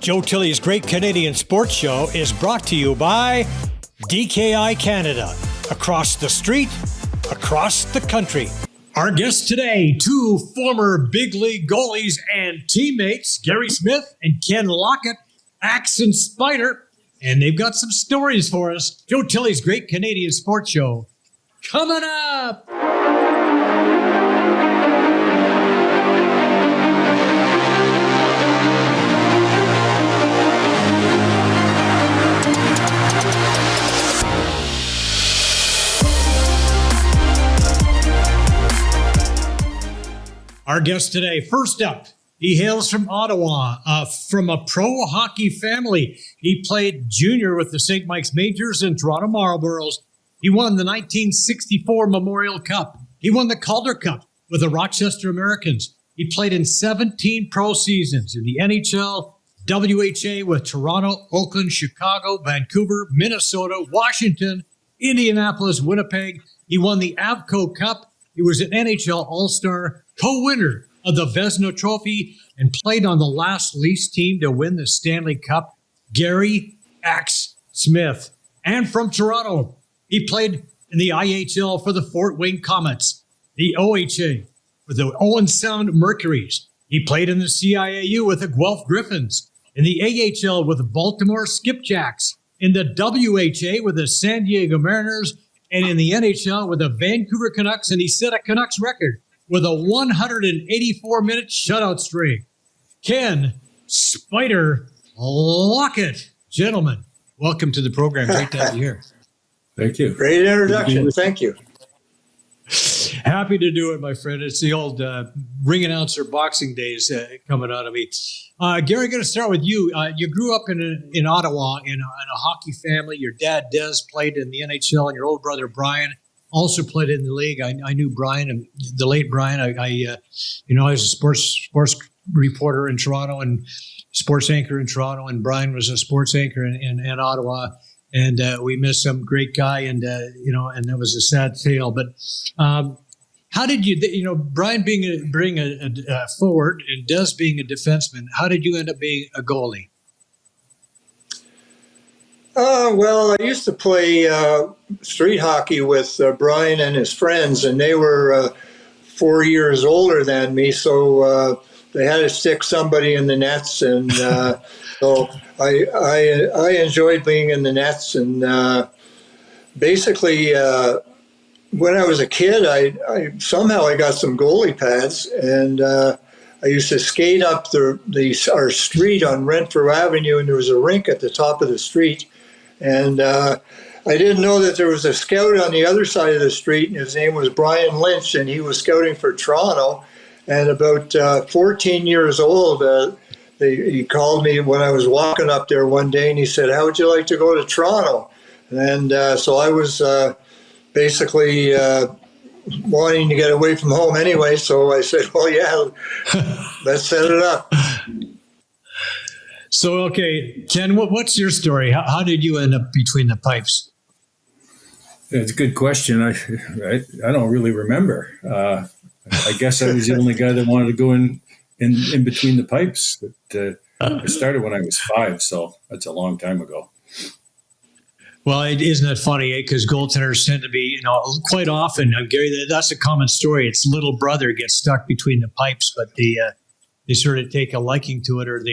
Joe Tilley's Great Canadian Sports Show is brought to you by DKI Canada. Across the street, across the country. Our guests today, two former big league goalies and teammates, Gary Smith and Ken Lockett, Axe and Spider, and they've got some stories for us. Joe Tilley's Great Canadian Sports Show coming up. Our guest today, first up, he hails from Ottawa, from a pro hockey family. He played junior with the St. Mike's Majors and Toronto Marlboros. He won the 1964 Memorial Cup. He won the Calder Cup with the Rochester Americans. He played in 17 pro seasons in the NHL, WHA with Toronto, Oakland, Chicago, Vancouver, Minnesota, Washington, Indianapolis, Winnipeg. He won the Avco Cup. He was an NHL All-Star, co-winner of the Vezina Trophy, and played on the last lease team to win the Stanley Cup, Gary Axe Smith. And from Toronto, he played in the IHL for the Fort Wayne Comets, the OHA with the Owen Sound Mercuries. He played in the CIAU with the Guelph Griffins, in the AHL with the Baltimore Skipjacks, in the WHA with the San Diego Mariners, and in the NHL with the Vancouver Canucks, and he set a Canucks record with a 184-minute shutout streak. Ken Spider Lockett. Gentlemen, welcome to the program. Great to have you here. Thank you. Great introduction. Thank you. Happy to do it, my friend. It's the old ring announcer boxing days coming out of me. Gary, I'm going to start with you. You grew up in Ottawa in a hockey family. Your dad, Des, played in the NHL, and your old brother, Brian, also played in the league. I knew Brian, and the late Brian. I was a sports reporter in Toronto and sports anchor in Toronto, and Brian was a sports anchor in Ottawa. And we missed some great guy, and that was a sad tale. But how did you, Brian being a forward and Des being a defenseman, how did you end up being a goalie? Well, I used to play street hockey with Brian and his friends, and they were 4 years older than me, so they had to stick somebody in the nets, and so I enjoyed being in the nets. And basically, when I was a kid, I somehow got some goalie pads, and I used to skate up our street on Renfrew Avenue, and there was a rink at the top of the street. And I didn't know that there was a scout on the other side of the street, and his name was Brian Lynch, and he was scouting for Toronto. And about 14 years old, he called me when I was walking up there one day, and he said, "How would you like to go to Toronto?" And so I was basically wanting to get away from home anyway, so I said, "Well, yeah, let's set it up." So, okay, Ken, what's your story? How did you end up between the pipes? It's a good question. I don't really remember. I guess I was the only guy that wanted to go in between the pipes. But, I started when I was 5, so that's a long time ago. Well, isn't that funny? Because goaltenders tend to be, quite often, Gary, that's a common story. It's little brother gets stuck between the pipes, but they sort of take a liking to it, or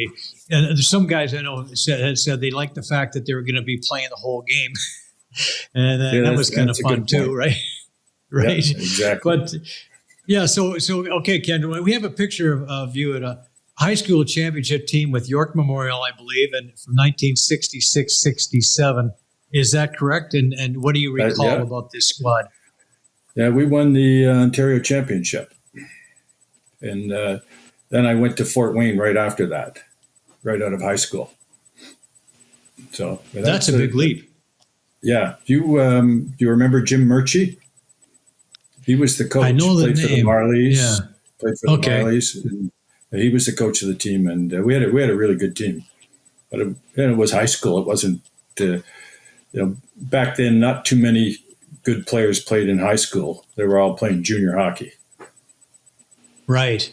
and some guys I know said they liked the fact that they were going to be playing the whole game, and that was kind of fun too, right? Right, yeah, exactly. But yeah, so okay, Ken, we have a picture of you at a high school championship team with York Memorial, I believe, and from 1966-67. Is that correct? And what do you recall about this squad? Yeah, we won the Ontario Championship, and then I went to Fort Wayne right after that, right out of high school. So that's a big leap. Yeah. Do you remember Jim Murchie? He was the coach. I know the name. For the Marlies. Yeah. Played for the Marlies. And he was the coach of the team, and we had a really good team. But it was high school. It wasn't, back then, not too many good players played in high school. They were all playing junior hockey. Right.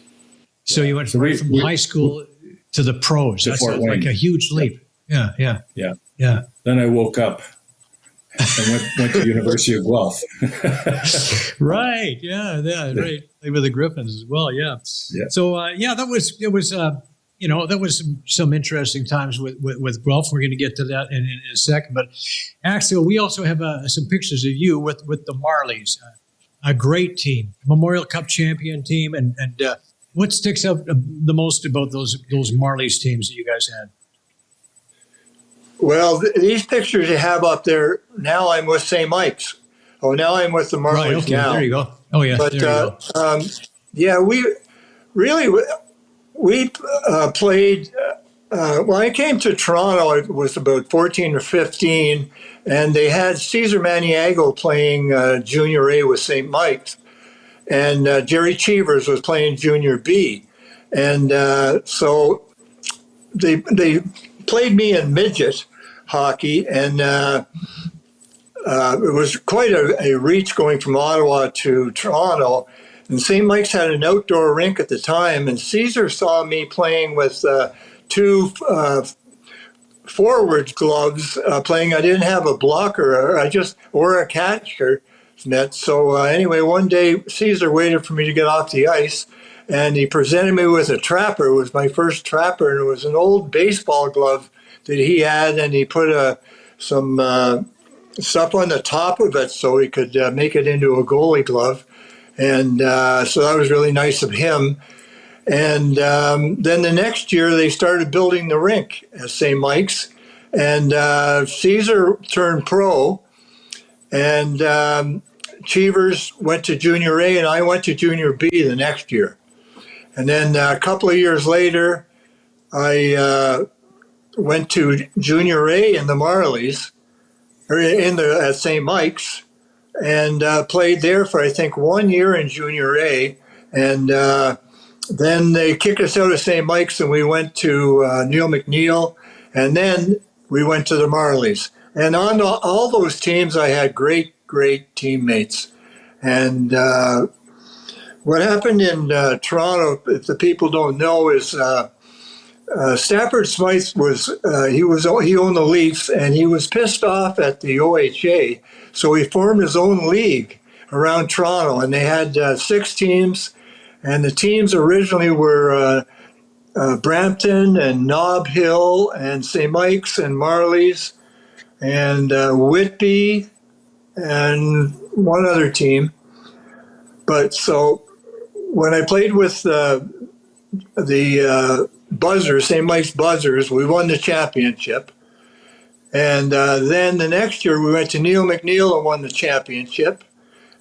So you went from high school to the pros. To That's Fort Wayne. like a huge leap. Yeah. Then I woke up and went to University of Guelph. Right. Yeah. Right. Play with the Griffins as well. Yeah. So that was some interesting times with Guelph. We're going to get to that in a second. But Axel, we also have some pictures of you with the Marlies, a great team, Memorial Cup champion team, and what sticks out the most about those Marlies teams that you guys had? Well, these pictures you have up there, now I'm with St. Mike's. Oh, now I'm with the Marlies right, okay, now. There you go. Oh, yeah, but, there you go. We played, when I came to Toronto, I was about 14 or 15, and they had Cesar Maniago playing Junior A with St. Mike's, and Jerry Cheevers was playing Junior B. And so they played me in midget hockey, and it was quite a reach going from Ottawa to Toronto. And St. Mike's had an outdoor rink at the time, and Caesar saw me playing with two forward gloves playing. I didn't have a blocker, or a catcher net. So anyway, one day Caesar waited for me to get off the ice, and he presented me with a trapper. It was my first trapper, and it was an old baseball glove that he had, and he put some stuff on the top of it so he could make it into a goalie glove. And so that was really nice of him. And then the next year, they started building the rink at St. Mike's, and Caesar turned pro, and Cheevers went to Junior A, and I went to Junior B the next year. And then a couple of years later, I went to Junior A in the Marlies, or at St. Mike's, and played there for, I think, 1 year in Junior A. And then they kicked us out of St. Mike's, and we went to Neil McNeil, and then we went to the Marlies. And on all those teams, I had great teammates. And what happened in Toronto, if the people don't know, is Stafford Smythe he owned the Leafs, and he was pissed off at the OHA, so he formed his own league around Toronto, and they had 6 teams, and the teams originally were Brampton and Nob Hill and St. Mike's and Marlies and Whitby and one other team. But so when I played with the Buzzers, St. Mike's Buzzers, we won the championship. And then the next year we went to Neil McNeil and won the championship.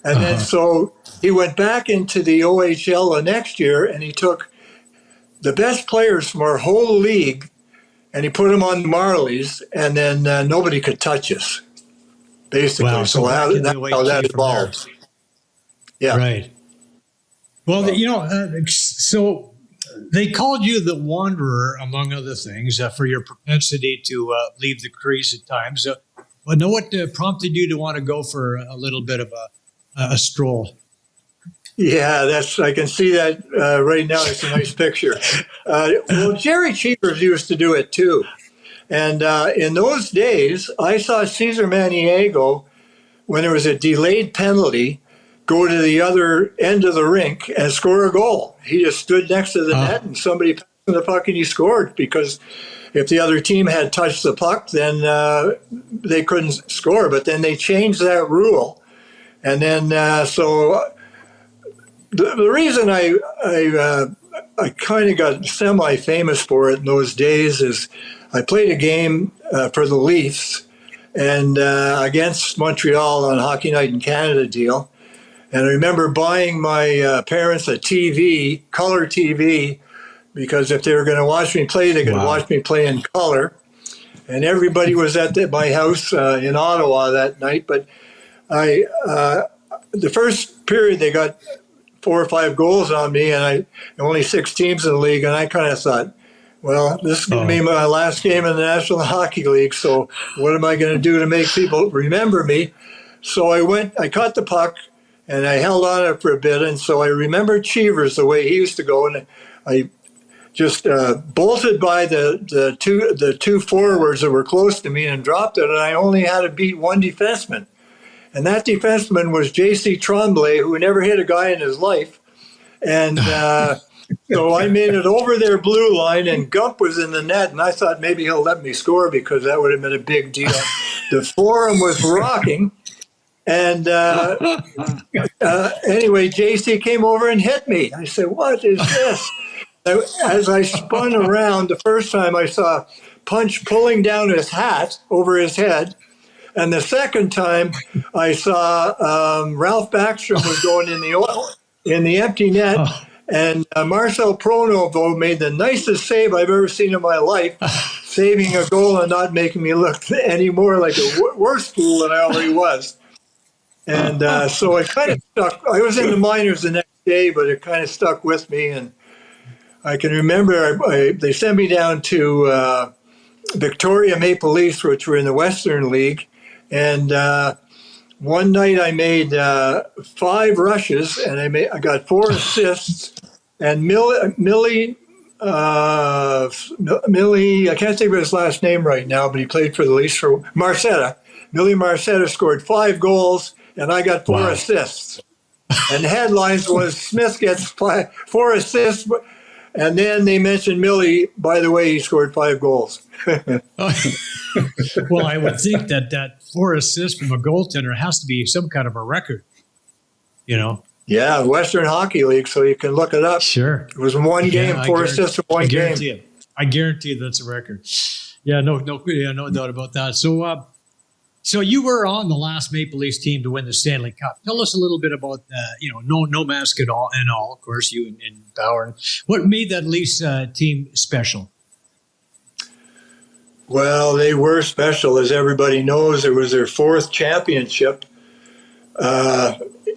And then so he went back into the OHL the next year, and he took the best players from our whole league and he put them on the Marlies, and then nobody could touch us, basically. Wow. So that's how that evolved. Yeah. Right. Well, so they called you the Wanderer, among other things, for your propensity to leave the crease at times. But know what prompted you to want to go for a little bit of a stroll? Yeah, I can see that right now. It's a nice picture. Well, Jerry Cheevers used to do it too. And in those days, I saw Cesar Maniago, when there was a delayed penalty, go to the other end of the rink and score a goal. He just stood next to the net, and somebody passed him the puck, and he scored, because if the other team had touched the puck, then they couldn't score. But then they changed that rule. And then so the reason I kind of got semi-famous for it in those days is I played a game for the Leafs and against Montreal on Hockey Night in Canada deal. And I remember buying my parents a TV, color TV, because if they were going to watch me play, they could watch me play in color. And everybody was at my house in Ottawa that night. But the first period, they got 4 or 5 goals on me, and only 6 teams in the league. And I kind of thought, well, this is going to be my last game in the National Hockey League. So what am I going to do to make people remember me? So I caught the puck, and I held on it for a bit. And so I remember Cheevers, the way he used to go. And I just bolted by the two forwards that were close to me and dropped it, and I only had to beat one defenseman. And that defenseman was J.C. Tremblay, who never hit a guy in his life. And so I made it over their blue line, and Gump was in the net, and I thought maybe he'll let me score because that would have been a big deal. The Forum was rocking. And anyway, JC came over and hit me. I said, "What is this?" As I spun around, the first time I saw Punch pulling down his hat over his head. And the second time I saw Ralph Backstrom was going in the empty net. And Marcel Pronovo made the nicest save I've ever seen in my life, saving a goal and not making me look any more like a worse fool than I already was. And so it kind of stuck. I was in the minors the next day, but it kind of stuck with me. And I can remember they sent me down to Victoria Maple Leafs, which were in the Western League. And one night I made 5 rushes, and I got 4 assists. And Millie, I can't think of his last name right now, but he played for the Leafs for Marcetta. Millie Marcetta scored 5 goals, and I got 4 assists. And the headlines was Smith gets 4 assists, and then they mentioned Millie. By the way, he scored 5 goals. Well, I would think that 4 assists from a goaltender has to be some kind of a record, you know? Yeah, Western Hockey League, so you can look it up. Sure. It was one game, 4 assists in one game. I guarantee that's a record. Yeah, no doubt about that. So you were on the last Maple Leafs team to win the Stanley Cup. Tell us a little bit about no mask at all, of course, you and Bauer. What made that Leafs team special? Well, they were special, as everybody knows. It was their 4th championship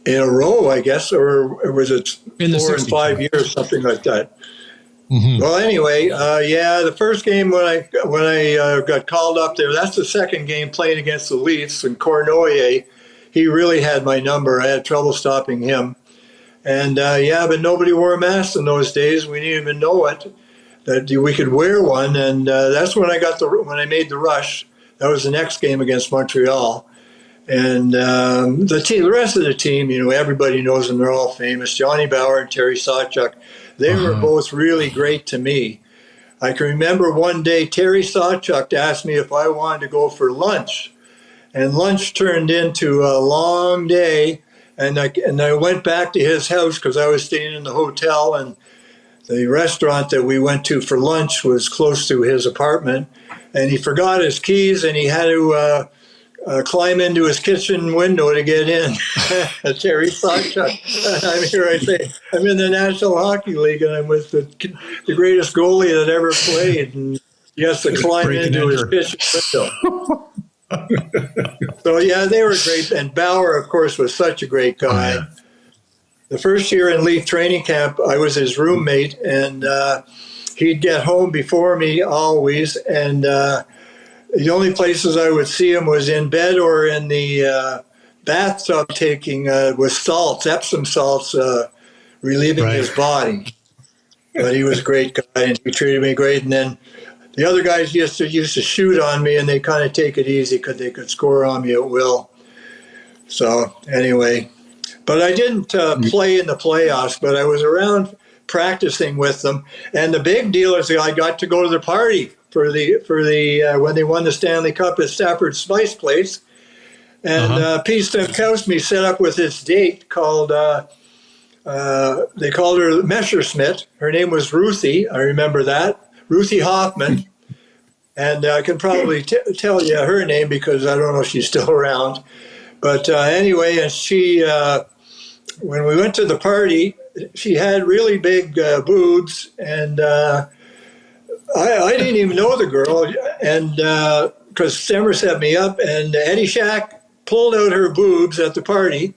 in a row, I guess, or was it 4 and 5 years, something like that. Mm-hmm. Well, anyway, the first game when I got called up there, that's the second game playing against the Leafs, and Cournoyer, he really had my number. I had trouble stopping him. And but nobody wore a mask in those days. We didn't even know it, that we could wear one. And that's when when I made the rush. That was the next game against Montreal. And the rest of the team, everybody knows them. They're all famous. Johnny Bauer and Terry Sawchuk. They were both really great to me. I can remember one day Terry Sawchuk asked me if I wanted to go for lunch. And lunch turned into a long day. And I went back to his house because I was staying in the hotel. And the restaurant that we went to for lunch was close to his apartment. And he forgot his keys, and he had to climb into his kitchen window to get in. Terry Sawchuk. I'm in the National Hockey League, and I'm with the greatest goalie that ever played, and he has to climb into his kitchen window. So, they were great. And Bauer, of course, was such a great guy. Oh, yeah. The first year in Leaf training camp, I was his roommate, and he'd get home before me always, and the only places I would see him was in bed or in the bathtub taking with salts, Epsom salts, relieving his body. But he was a great guy, and he treated me great. And then the other guys used to shoot on me, and they kind of take it easy because they could score on me at will. So anyway, but I didn't play in the playoffs, but I was around practicing with them. And the big deal is I got to go to the party for the when they won the Stanley Cup at Stafford Spice Place. And Pete Stemkowski set up with this date called, they called her Messerschmitt. Her name was Ruthie. I remember that. Ruthie Hoffman. And I can probably tell you her name because I don't know if she's still around. But anyway, and she, when we went to the party, she had really big boobs, and I didn't even know the girl, and because Stemmer set me up, and Eddie Shack pulled out her boobs at the party,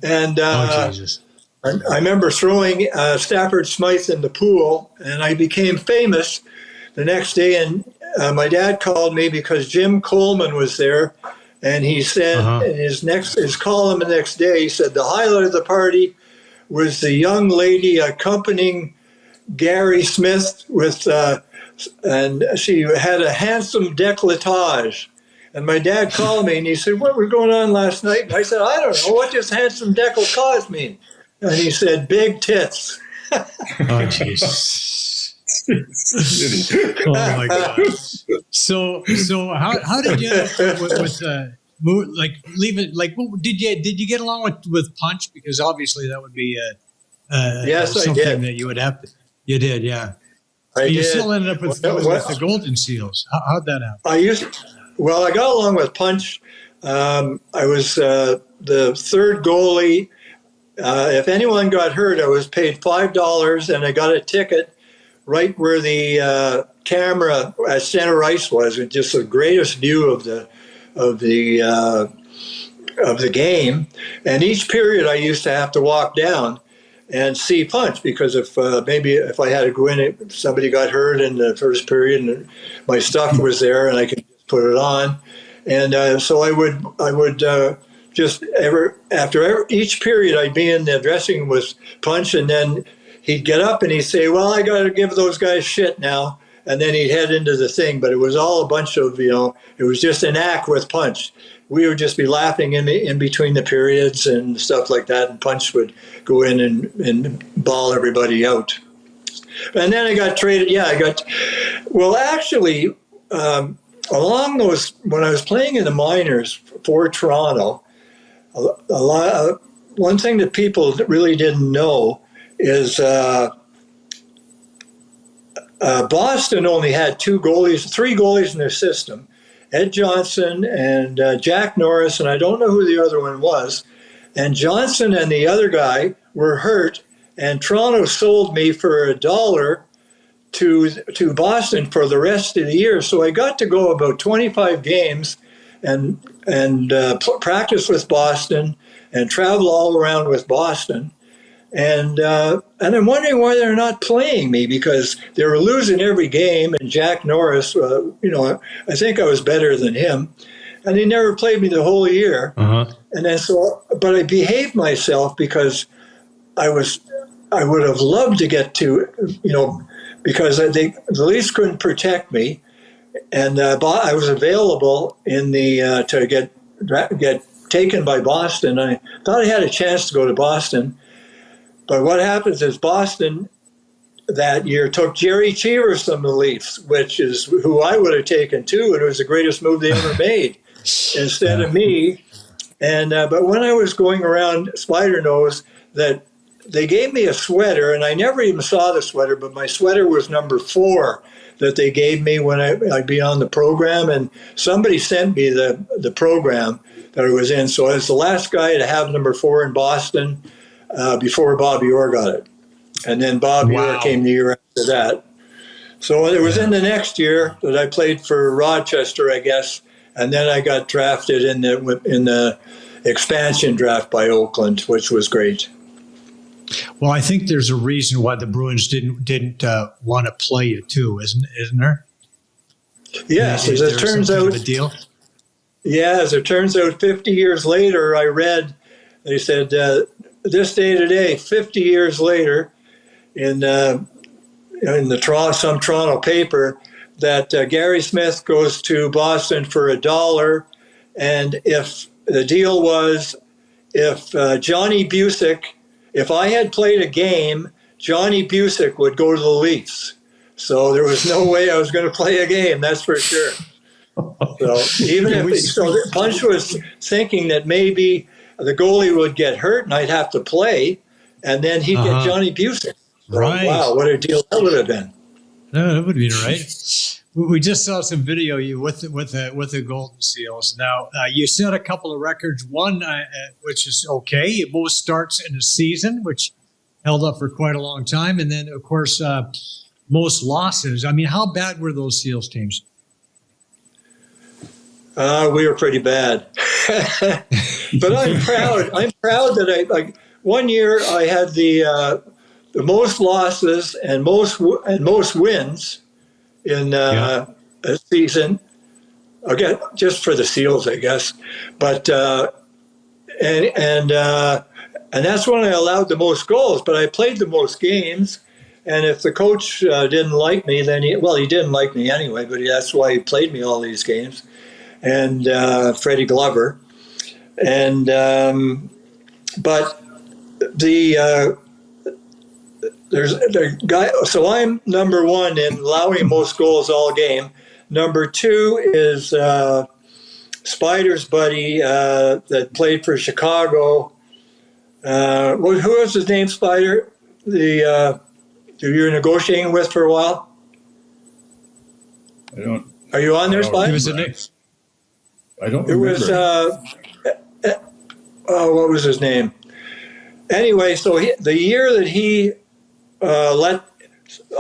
and Jesus. I remember throwing Stafford Smythe in the pool, and I became famous the next day. And my dad called me because Jim Coleman was there, and he said in his column the next day, he said the highlight of the party was the young lady accompanying Gary Smith and she had a handsome décolletage. And my dad called me and he said, "What was going on last night?" And I said, "I don't know. What does handsome décolletage mean?" And he said, "Big tits." Oh, jeez. Oh my God. So how did you leave it? Like, did you get along with Punch? Because obviously that would be yes, something I did. that you would have to. You did, yeah. You did. still ended up with the Golden Seals. How'd that happen? I got along with Punch. I was the third goalie. If anyone got hurt, I was paid $5, and I got a ticket right where the camera at center ice was. It just the greatest view of the game. And each period, I used to have to walk down and see Punch, because if I had to go in, if somebody got hurt in the first period, and my stuff was there, and I could just put it on. And so I would just after each period, I'd be in the dressing room with Punch, and then he'd get up and he'd say, "Well, I got to give those guys shit now," and then he'd head into the thing. But it was all a bunch of, it was just an act with Punch. We would just be laughing in between the periods and stuff like that, and Punch would go in and bawl everybody out. And then I got traded. Yeah, actually, along those, when I was playing in the minors for Toronto, one thing that people really didn't know is Boston only had three goalies in their system. Ed Johnson and Jack Norris, and I don't know who the other one was. And Johnson and the other guy were hurt, and Toronto sold me for $1 to Boston for the rest of the year. So I got to go about 25 games and practice with Boston and travel all around with Boston. And I'm wondering why they're not playing me, because they were losing every game. And Jack Norris, I think I was better than him, and he never played me the whole year. Uh-huh. And then but I behaved myself because I would have loved to get to, because the Leafs couldn't protect me, and I was available in the to get taken by Boston. I thought I had a chance to go to Boston. But what happens is Boston that year took Jerry Cheevers from the Leafs, which is who I would have taken too, and it was the greatest move they ever made, instead of me. And but when I was going around Spider Nose, that they gave me a sweater, and I never even saw the sweater, but my sweater was number 4 that they gave me when I'd be on the program, and somebody sent me the program that I was in. So I was the last guy to have number 4 in Boston. Before Bobby Orr got it. And then Bobby Orr came the year after that. So it was in the next year that I played for Rochester, I guess, and then I got drafted in the expansion draft by Oakland, which was great. Well, I think there's a reason why the Bruins didn't want to play you too, isn't there? Yes, as it turns out, a deal. Yeah, as it turns out, 50 years later, I read they said. This day today, 50 years later, in some Toronto paper, that Gary Smith goes to Boston for $1, and if the deal was, if Johnny Busick, if I had played a game, Johnny Busick would go to the Leafs. So there was no way I was going to play a game, that's for sure. So even if Punch was thinking that maybe the goalie would get hurt and I'd have to play, and then he'd get Johnny Busick. So, right. Wow, what a deal that would have been. No, that would have been right. We just saw some video of you with the Golden Seals. Now, you set a couple of records. One, which is okay, most starts in a season, which held up for quite a long time. And then, of course, most losses. I mean, how bad were those Seals teams? We were pretty bad. But I'm proud. I'm proud that one year I had the most losses and most wins in a season. Again, just for the Seals, I guess. But and that's when I allowed the most goals. But I played the most games, And if the coach didn't like me, then he didn't like me anyway, but that's why he played me all these games. And Freddie Glover. And but there's the guy. So I'm number one in allowing most goals all game. Number two is Spider's buddy that played for Chicago. Who was his name? Spider, the who you were negotiating with for a while. I don't. Are you on there, Spider? I don't remember. It was. What was his name? Anyway, so the year that he let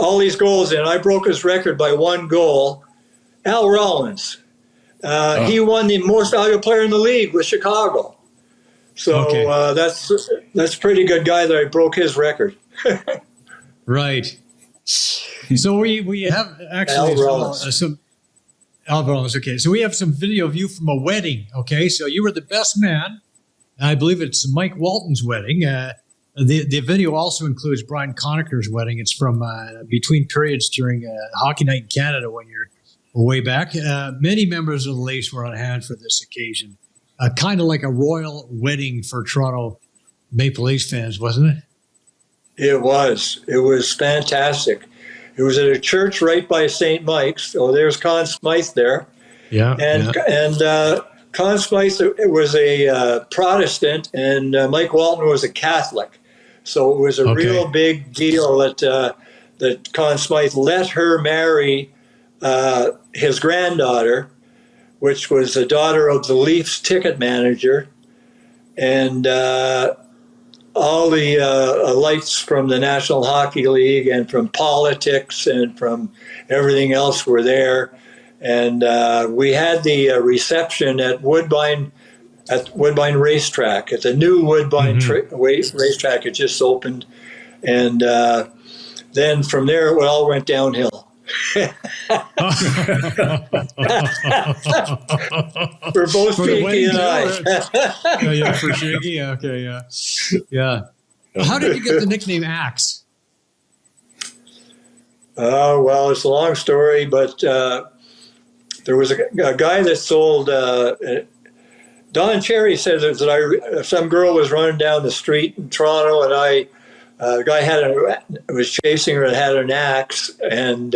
all these goals in, I broke his record by 1 goal. Al Rollins. He won the most valuable player in the league with Chicago. So that's a pretty good guy that I broke his record. Right. So we have actually some Al Rollins. Okay, so we have some video of you from a wedding. Okay, so you were the best man. I believe it's Mike Walton's wedding. The video also includes Brian Conacher's wedding. It's from between periods during Hockey Night in Canada when you're way back. Many members of the Leafs were on hand for this occasion. Kind of like a royal wedding for Toronto Maple Leafs fans, wasn't it? It was. It was fantastic. It was at a church right by St. Mike's. So there's Conn Smythe there. Yeah. And Conn Smythe was a Protestant, and Mike Walton was a Catholic. So it was a real big deal that Conn Smythe let her marry his granddaughter, which was the daughter of the Leafs ticket manager. And all the lights from the National Hockey League and from politics and from everything else were there. And we had the reception at Woodbine Racetrack, at the new Woodbine Racetrack. It just opened. And then from there, it all went downhill. For both Shaky and I. Yeah, for Shaky. Yeah, okay, yeah. How did you get the nickname Axe? Well, it's a long story, but there was a guy that sold. Don Cherry said that some girl was running down the street in Toronto, and the guy was chasing her and had an axe, and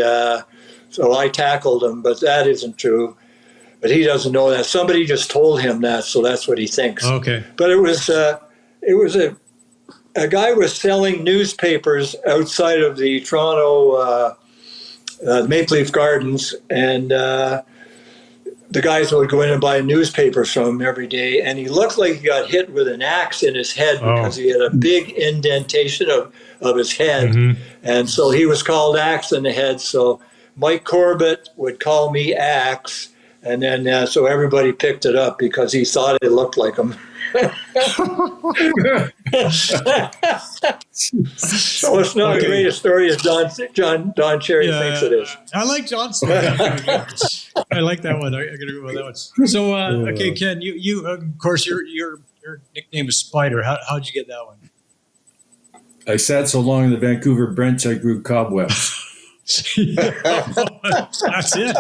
so I tackled him. But that isn't true. But he doesn't know that. Somebody just told him that, so that's what he thinks. Okay. But it was a guy was selling newspapers outside of the Toronto Maple Leaf Gardens, and the guys would go in and buy a newspaper from him every day, and he looked like he got hit with an axe in his head because he had a big indentation of his head. And so he was called Axe in the head. So Mike Corbett would call me Axe, and then so everybody picked it up because he thought it looked like him. So it's not as great a story as Don Cherry thinks it is. I like John's story. I like that one. I gotta go with that one. So, okay, Ken, you of course your nickname is Spider. How'd you get that one? I sat so long in the Vancouver Brents, I grew cobwebs. That's it.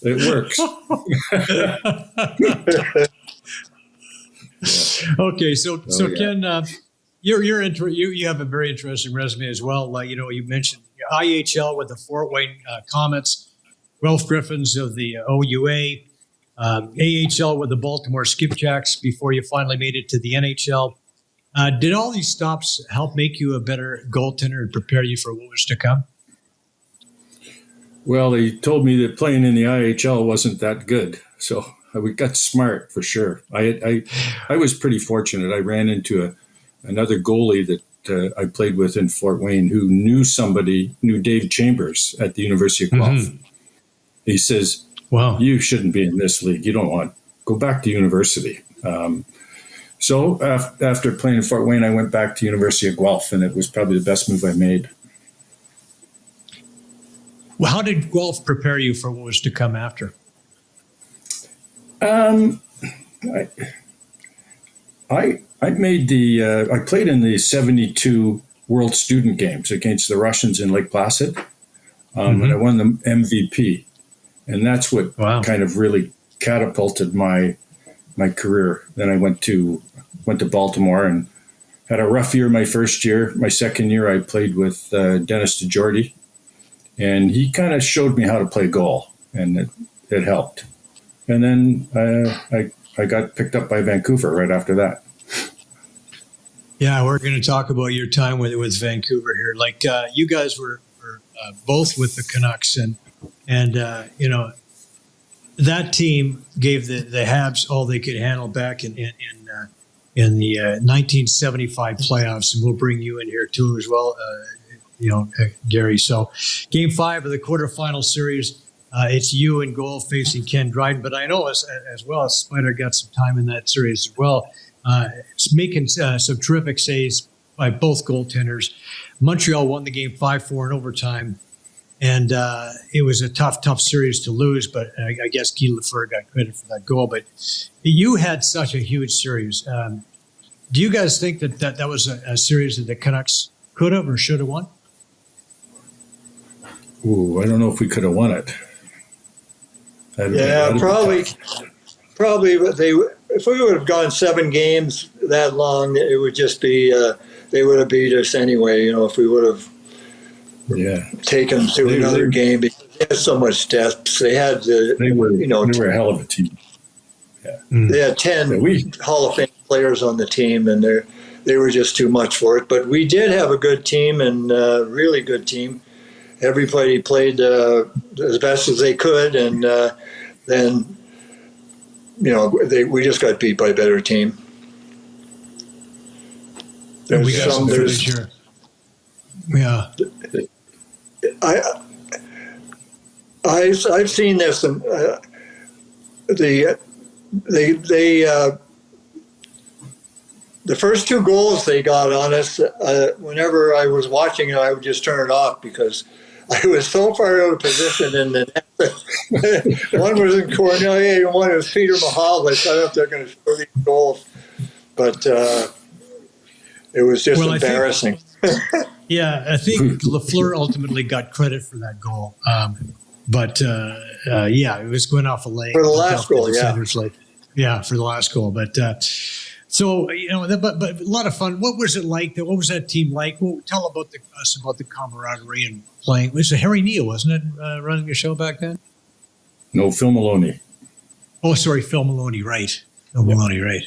It works. Okay, so Ken, you have a very interesting resume as well. You mentioned IHL with the Fort Wayne Comets, Guelph Griffins of the OUA, AHL with the Baltimore Skipjacks before you finally made it to the NHL. Did all these stops help make you a better goaltender and prepare you for what was to come? Well, they told me that playing in the IHL wasn't that good, so we got smart for sure. I was pretty fortunate. I ran into another goalie that I played with in Fort Wayne who knew Dave Chambers at the University of Guelph. He says, "Wow, you shouldn't be in this league. You don't want go back to university." So after playing in Fort Wayne, I went back to University of Guelph, and it was probably the best move I made. Well, how did Guelph prepare you for what was to come after? I made I played in the 72 World Student Games against the Russians in Lake Placid, and I won the MVP. And that's what kind of really catapulted my career. Then I went to Baltimore and had a rough year my first year. My second year, I played with Dennis DeJordy, and he kind of showed me how to play goal, and it helped. And then I got picked up by Vancouver right after that. Yeah, we're going to talk about your time with Vancouver here. Like you guys were both with the Canucks, and that team gave the Habs all they could handle back in the 1975 playoffs, and we'll bring you in here too as well, Gary. So, Game 5 of the quarterfinal series, it's you in goal facing Ken Dryden, but I know as well as Spider got some time in that series as well. It's making some terrific saves by both goaltenders. Montreal won the game 5-4 in overtime, and it was a tough series to lose, but I guess Guy Lafleur got credit for that goal. But you had such a huge series. Do you guys think that was a series that the Canucks could have or should have won? Ooh, I don't know if we could have won it. Probably. If we would have gone 7 games that long, it would just be they would have beat us anyway. If we would have taken them to another game, because they had so much depth. They had they were a hell of a team. Yeah. They had 10 Hall of Fame players on the team, and they were just too much for it. But we did have a good team, and really good team. Everybody played as best as they could, and then we just got beat by a better team. We got some footage here. Yeah, I've seen this, and the first 2 goals they got on us. Whenever I was watching it, I would just turn it off because I was so far out of position in the net. One was in Cornelia and one was Peter Mahal. I thought if they're going to score these goals, but it was just embarrassing. I think Lafleur ultimately got credit for that goal, but it was going off a leg for the last goal. For the last goal, but. So but a lot of fun. What was it like? What was that team like? Well, tell us about the camaraderie and playing. It was Harry Neal, wasn't it, running the show back then? No, Phil Maloney. Oh, sorry, Phil Maloney. Right, Maloney. Right.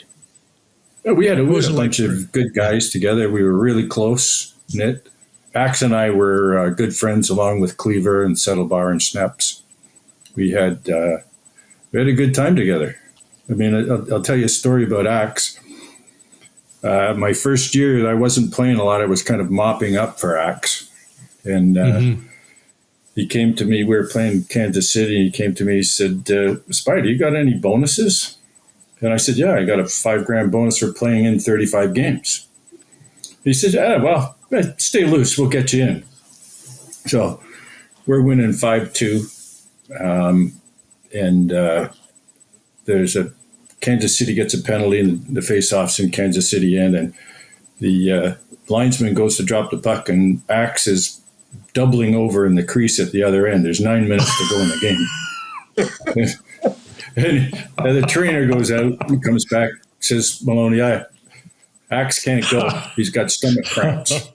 Yeah, we had a bunch of good guys together. We were really close knit. Axe and I were good friends, along with Cleaver and Settlebar and Schneps. We had a good time together. I mean, I'll tell you a story about Axe. My first year, I wasn't playing a lot. I was kind of mopping up for Axe. And he came to me. We were playing Kansas City. He came to me. He said, Spider, you got any bonuses? And I said, yeah, I got a $5,000 bonus for playing in 35 games. He said, stay loose. We'll get you in. So we're winning 5-2. There's Kansas City gets a penalty and the face-off's in Kansas City end, and the linesman goes to drop the puck, and Axe is doubling over in the crease at the other end. There's 9 minutes to go in the game. and the trainer goes out and comes back, says, Maloney, Axe can't go. He's got stomach cramps.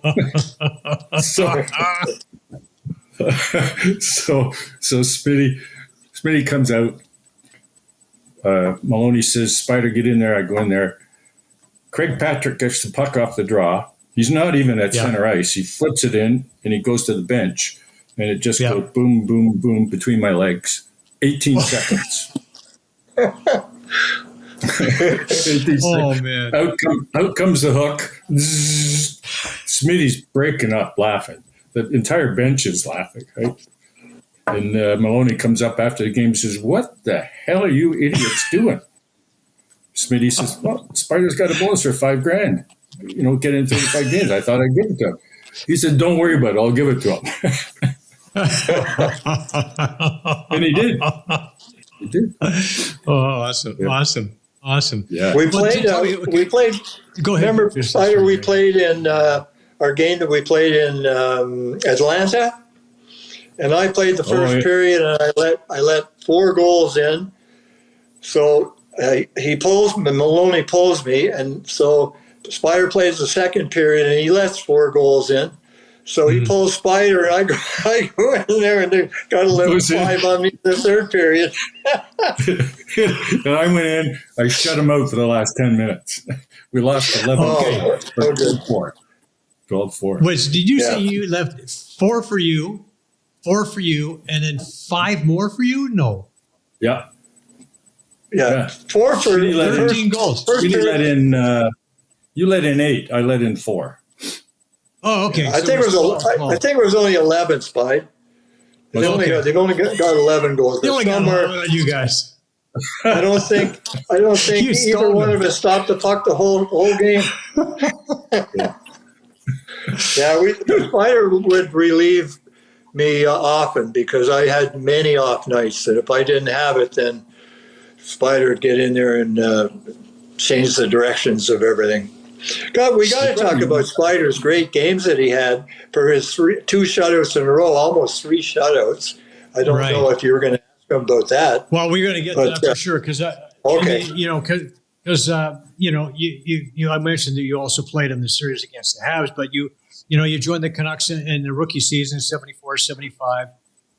so Smitty comes out. Maloney says, Spider, get in there. I go in there. Craig Patrick gets the puck off the draw. He's not even at center ice. He flips it in, and he goes to the bench, and it just goes boom, boom, boom between my legs. 18 seconds. 18 seconds. Man. Out comes the hook. Zzz. Smitty's breaking up laughing. The entire bench is laughing, right? And Maloney comes up after the game and says, what the hell are you idiots doing? Smitty says, well, Spider's got a bonus for $5,000. Get in 35 games. I thought I'd give it to him. He said, don't worry about it. I'll give it to him. And he did. He did. Oh, awesome. Yeah. Awesome. Awesome. Yeah. We Well, played. tell me- We played. Go ahead. Remember, Finish this Spider? We story. played in our game that we played in Atlanta, and I played the first yeah. period, and I let 4 goals in. So Maloney pulls me, and so Spider plays the second period, and he lets 4 goals in. So he pulls Spider, and I go in there, and they got 11-5 on me in the third period. And I went in, I shut him out for the last 10 minutes. We lost 11 Oh, good. 12-4. Did you Yeah. say you left 4 for you, 4 for you, and then 5 more for you? No. Yeah. Yeah. 4 for Really let in- 13 goals. first You period. let in, you let in 8. I let in 4. Oh, okay. I So think it was. 12. I think it was only 11, Spy. They've only got 11 goals. They only got Somewhere, on you guys. I don't think You either stoned one them. of us stopped the puck the whole game. Yeah, Spider would relieve me often because I had many off nights that if I didn't have it, then Spider would get in there and change the directions of everything. God, we got to talk about Spider's great games that he had for his 2 shutouts in a row, almost 3 shutouts. I don't Right. know if you were going to ask him about that. Well, we're going to get to But, that for sure because, okay. because I mentioned that you also played in the series against the Habs, but you joined the Canucks in the rookie season, 74-75,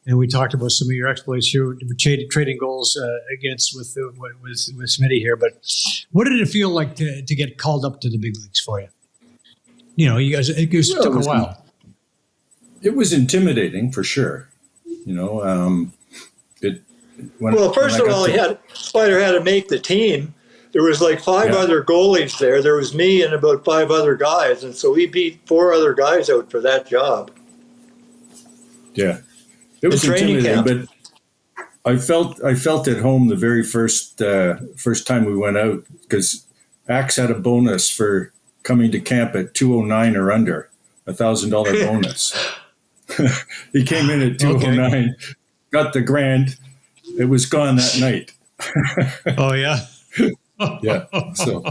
and we talked about some of your exploits here, trading goals with Smitty here. But what did it feel like to get called up to the big leagues for you? You guys, it took a while. It was intimidating for sure. First of all, Spider had to make the team. There was like 5 other goalies there. There was me and about 5 other guys, and so we beat 4 other guys out for that job. Yeah, it was intimidating, but I felt at home the very first time we went out because Axe had a bonus for coming to camp at 209 or under, $1,000 bonus. He came in at 209, got the grand. It was gone that night. Oh yeah. Yeah. So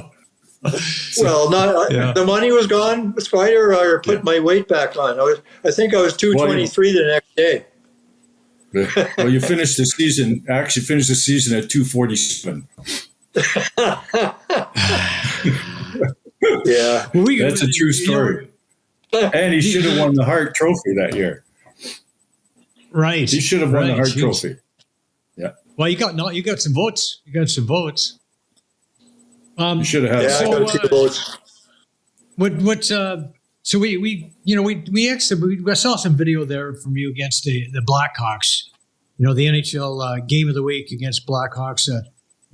The money was gone, Spider. I put my weight back on. I think I was 223 the next day. Well, you finished the season. Actually, finished the season at 247. Yeah, that's a true story. And he should have won the Hart Trophy that year. Right. He should have won the Hart Trophy. Yeah. Well, you got some votes. You got some votes. You should have had. Yeah, I got 2 votes. So we saw some video there from you against the Blackhawks. The NHL game of the week against Blackhawks.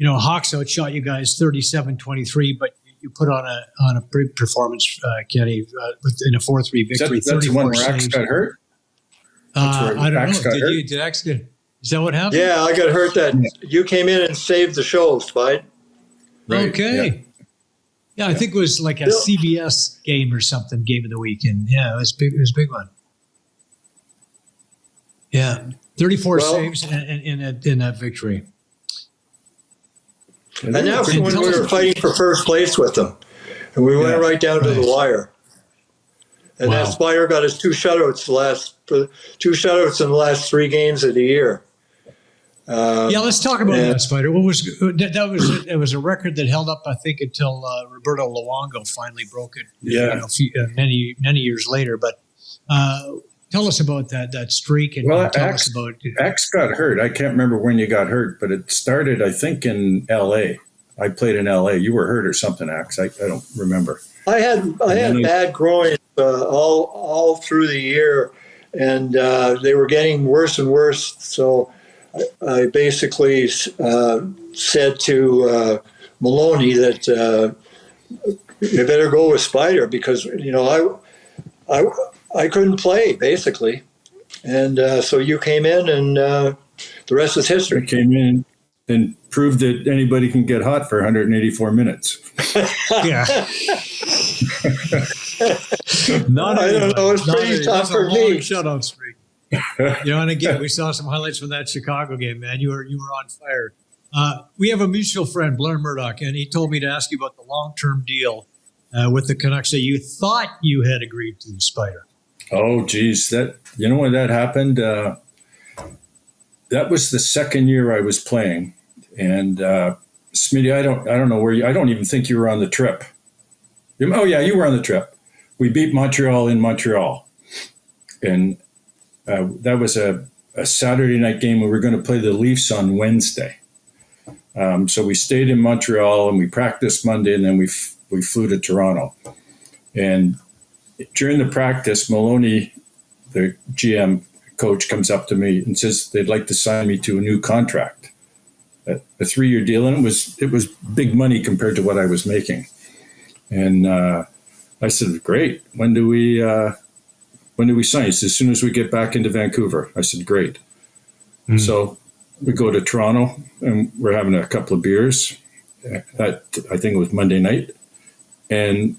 Hawks outshot you guys 37-23, but you put on a big performance, Kenny, in a 4-3 victory. That's the one where Axe got hurt. I don't Axe know. got hurt? Did Axe get? Is that what happened? Yeah, I got hurt. That you came in and saved the show, Spide. Right, Okay. Yeah, I think it was like a CBS game or something, game of the week, and it was big. It was a big one. Yeah, 34 saves in that victory. And that's when we were fighting for first place with them, and we went right down to the wire. And that Spire got his 2 shutouts in the last 3 games of the year. Let's talk about that, Spider. What was that? It was a record that held up, I think, until Roberto Luongo finally broke it. Yeah, many years later. But tell us about that streak, and tell us about Axe got hurt. I can't remember when you got hurt, but it started, I think, in L.A. I played in L.A. You were hurt or something, Axe. I don't remember. I had bad groins all through the year, and they were getting worse and worse. So I basically said to Maloney that you better go with Spider because I couldn't play basically, and so you came in, and the rest is history. You came in and proved that anybody can get hot for 184 minutes. Yeah. I don't know. It's pretty tough for me. Shutout streak. And again, we saw some highlights from that Chicago game, man. You were on fire. We have a mutual friend, Blair Murdoch, and he told me to ask you about the long-term deal with the Canucks that you thought you had agreed to, Spider. Oh, geez, when that happened, that was the second year I was playing, and Smitty, I don't know where I don't even think you were on the trip. Oh yeah, you were on the trip. We beat Montreal in Montreal, and that was a Saturday night game. We were going to play the Leafs on Wednesday. So we stayed in Montreal and we practiced Monday, and then we flew to Toronto. And during the practice, Maloney, the GM coach, comes up to me and says they'd like to sign me to a new contract, a 3-year deal, and it was big money compared to what I was making. And I said, "Great. When do we sign?" He said, "As soon as we get back into Vancouver." I said, "Great." So we go to Toronto and we're having a couple of beers. I think it was Monday night. And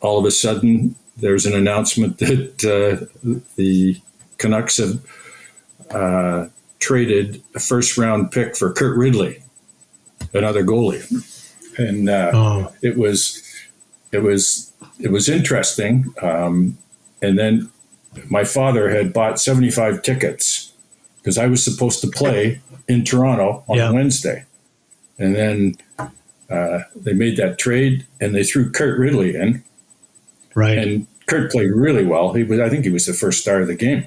all of a sudden there's an announcement that the Canucks have traded a first round pick for Kurt Ridley, another goalie. And it was interesting. And then my father had bought 75 tickets because I was supposed to play in Toronto on Wednesday. And then they made that trade and they threw Kurt Ridley in. Right. And Kurt played really well. I think he was the first star of the game.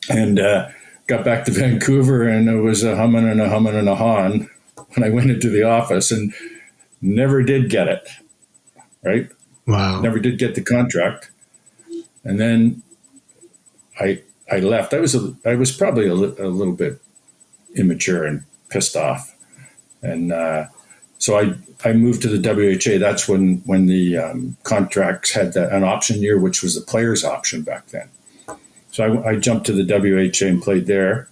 And got back to Vancouver, and it was a humming and a humming and a hawing when I went into the office, and never did get it. Right? Wow. Never did get the contract. And then I left. I was probably a little bit immature and pissed off, and so I moved to the WHA. That's when the contracts had an option year, which was the player's option back then. So I jumped to the WHA and played there,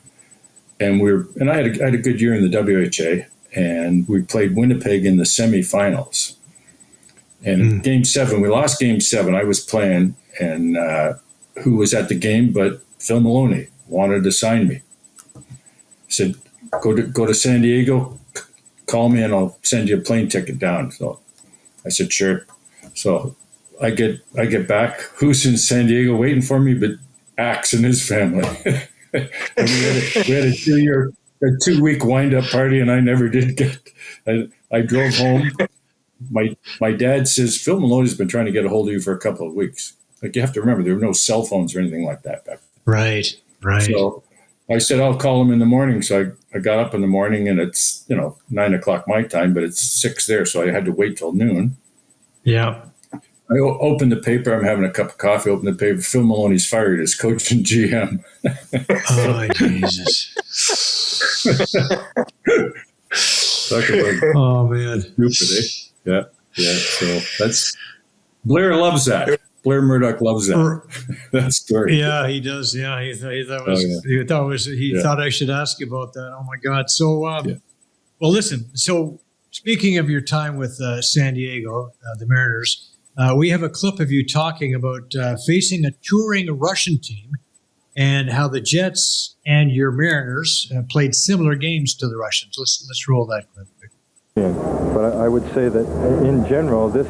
and I had a good year in the WHA, and we played Winnipeg in the semifinals. And Game 7, we lost Game 7. I was playing, and who was at the game but Phil Maloney wanted to sign me. He said, go to San Diego, call me and I'll send you a plane ticket down. So I said, sure. So I get back. Who's in San Diego waiting for me but Axe and his family? And we had a 2-week wind-up party, and I never did get. I drove home. My dad says, Phil Maloney's been trying to get a hold of you for a couple of weeks. Like, you have to remember, there were no cell phones or anything like that back then. Right. So I said, I'll call him in the morning. So I got up in the morning, and it's 9 o'clock my time, but it's 6 there, so I had to wait till noon. Yeah. I opened the paper. I'm having a cup of coffee. Opened the paper. Phil Maloney's fired as coach and GM. Oh, Jesus. Talk about man. stupid, eh? Yeah. So Blair loves that. Blair Murdoch loves that story. Yeah, he does. Yeah, he thought I should ask you about that. Oh my God. So, well, listen. So, speaking of your time with San Diego, the Mariners, we have a clip of you talking about facing a touring Russian team and how the Jets and your Mariners played similar games to the Russians. Let's roll that clip. But I would say that in general, this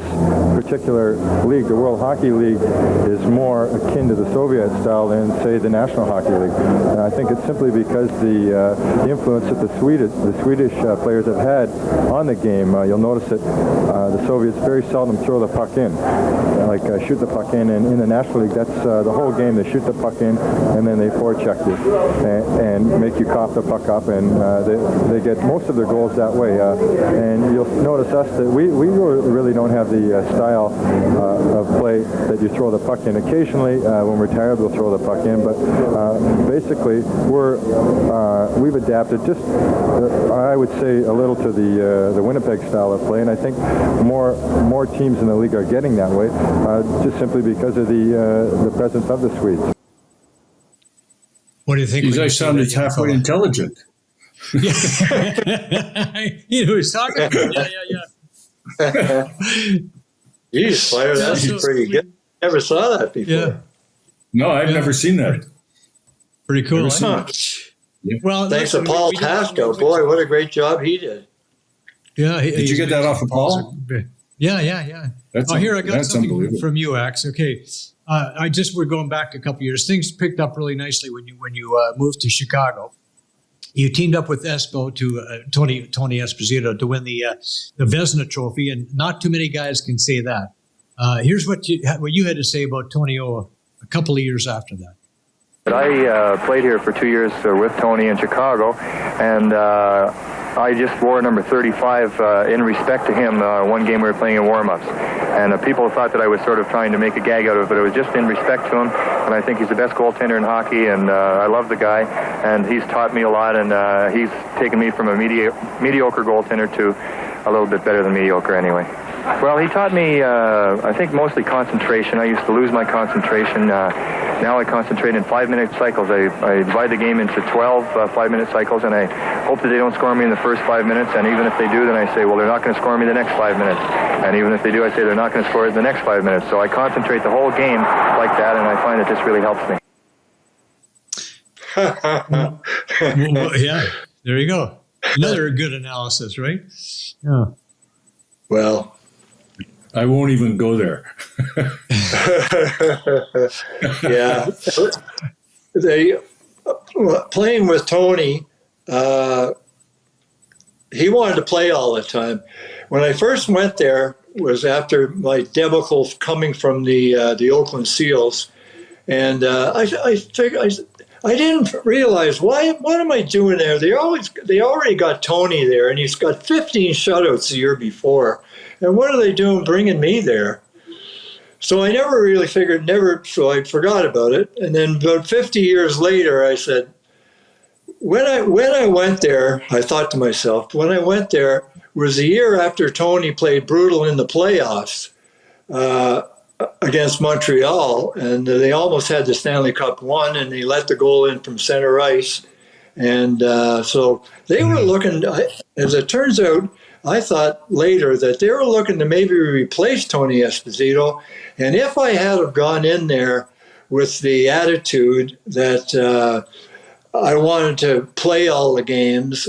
particular league, the World Hockey League, is more akin to the Soviet style than, say, the National Hockey League. And I think it's simply because the influence that the Swedish players have had on the game. You'll notice that the Soviets very seldom throw the puck in, shoot the puck in. And in the National League, that's the whole game. They shoot the puck in, and then they forecheck you and make you cough the puck up, and they get most of their goals that way. And you'll notice us that we really don't have the style of play that you throw the puck in. Occasionally, when we're tired, we'll throw the puck in. But basically, we've adapted just, I would say, a little to the Winnipeg style of play. And I think more teams in the league are getting that way, just simply because of the presence of the Swedes. What do you think? I sounded halfway intelligent. Yeah. You know who he's talking about. Yeah. Geez, Blair, that's pretty good. Never saw that before. Yeah. No, I've never seen that. Pretty cool. Never seen Huh? that. Well, Thanks listen, to Paul we Pasco. Boy, what a great job he did. Yeah. Did you get that off of Paul? Yeah. That's Here I got that's something unbelievable. from you, Axe. Okay, we're going back a couple years. Things picked up really nicely when you moved to Chicago. You teamed up with Espo to Tony Esposito to win the Vezina trophy, and not too many guys can say that. Here's what you had to say about Tony O a couple of years after that. I played here for 2 years with Tony in Chicago, and I just wore number 35 in respect to him. One game we were playing in warm-ups, and people thought that I was sort of trying to make a gag out of it, but it was just in respect to him, and I think he's the best goaltender in hockey, and I love the guy, and he's taught me a lot, and he's taken me from a mediocre goaltender to a little bit better than mediocre anyway. Well, he taught me, I think, mostly concentration. I used to lose my concentration. Now I concentrate in 5-minute cycles. I divide the game into 12 5-minute cycles, and I hope that they don't score me in the first 5 minutes. And even if they do, then I say, well, they're not going to score me the next 5 minutes. And even if they do, I say they're not going to score it the next 5 minutes. So I concentrate the whole game like that, and I find that this really helps me. Well, yeah, there you go. Another good analysis, right? Yeah. Well, I won't even go there. yeah. Playing with Tony, he wanted to play all the time. When I first went there was after my debacle coming from the Oakland Seals, and I figured I didn't realize what am I doing there? They already got Tony there, and he's got 15 shutouts the year before. And what are they doing bringing me there? So I never really figured, so I forgot about it. And then about 50 years later, I said, when I went there, I thought to myself, when I went there was the year after Tony played brutal in the playoffs against Montreal, and they almost had the Stanley Cup won, and they let the goal in from center ice. And so they were looking, as it turns out, I thought later that they were looking to maybe replace Tony Esposito. And if I had have gone in there with the attitude that I wanted to play all the games,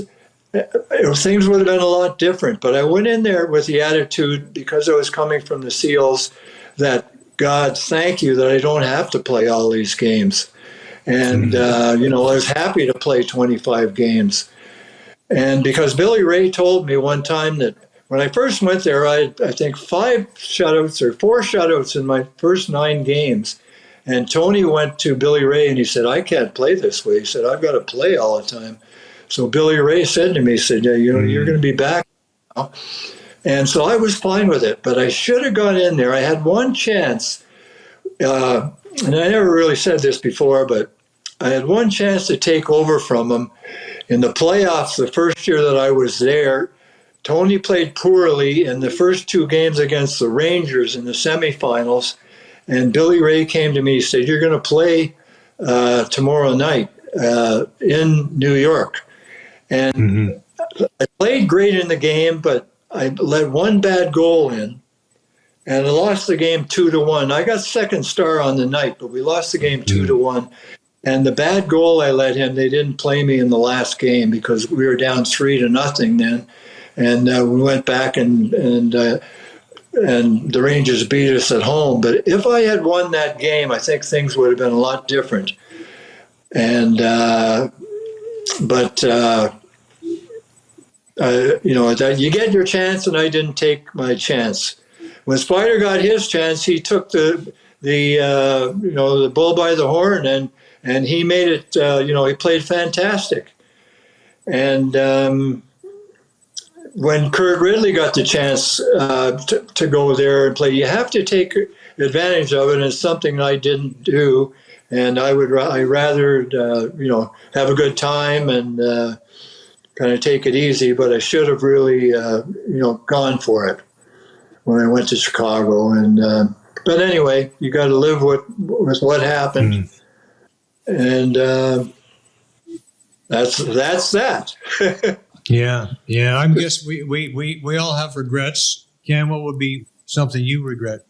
things would have been a lot different. But I went in there with the attitude, because I was coming from the Seals, that God, thank you that I don't have to play all these games. And, I was happy to play 25 games. And because Billy Ray told me one time that when I first went there, I think 5 shutouts or 4 shutouts in my first 9 games. And Tony went to Billy Ray and he said, I can't play this way. He said, I've got to play all the time. So Billy Ray said to me, he said, yeah, you're going to be back now. And so I was fine with it, but I should have gone in there. I had one chance, and I never really said this before, but I had one chance to take over from him. In the playoffs, the first year that I was there, Tony played poorly in the first 2 games against the Rangers in the semifinals. And Billy Ray came to me and said, you're going to play tomorrow night in New York. And I played great in the game, but I let one bad goal in. And I lost the game 2-1. I got second star on the night, but we lost the game 2-1. And the bad goal I let him, they didn't play me in the last game because we were down 3-0 then. And we went back and the Rangers beat us at home. But if I had won that game, I think things would have been a lot different. And you get your chance, and I didn't take my chance. When Spider got his chance, he took the bull by the horn, and he made it. He played fantastic. And when Kurt Ridley got the chance to go there and play, you have to take advantage of it. And it's something I didn't do, and I rather have a good time and kind of take it easy. But I should have really gone for it when I went to Chicago. And but anyway, you got to live with what happened, and that's that. Yeah. I guess we all have regrets. Ken, what would be something you regret?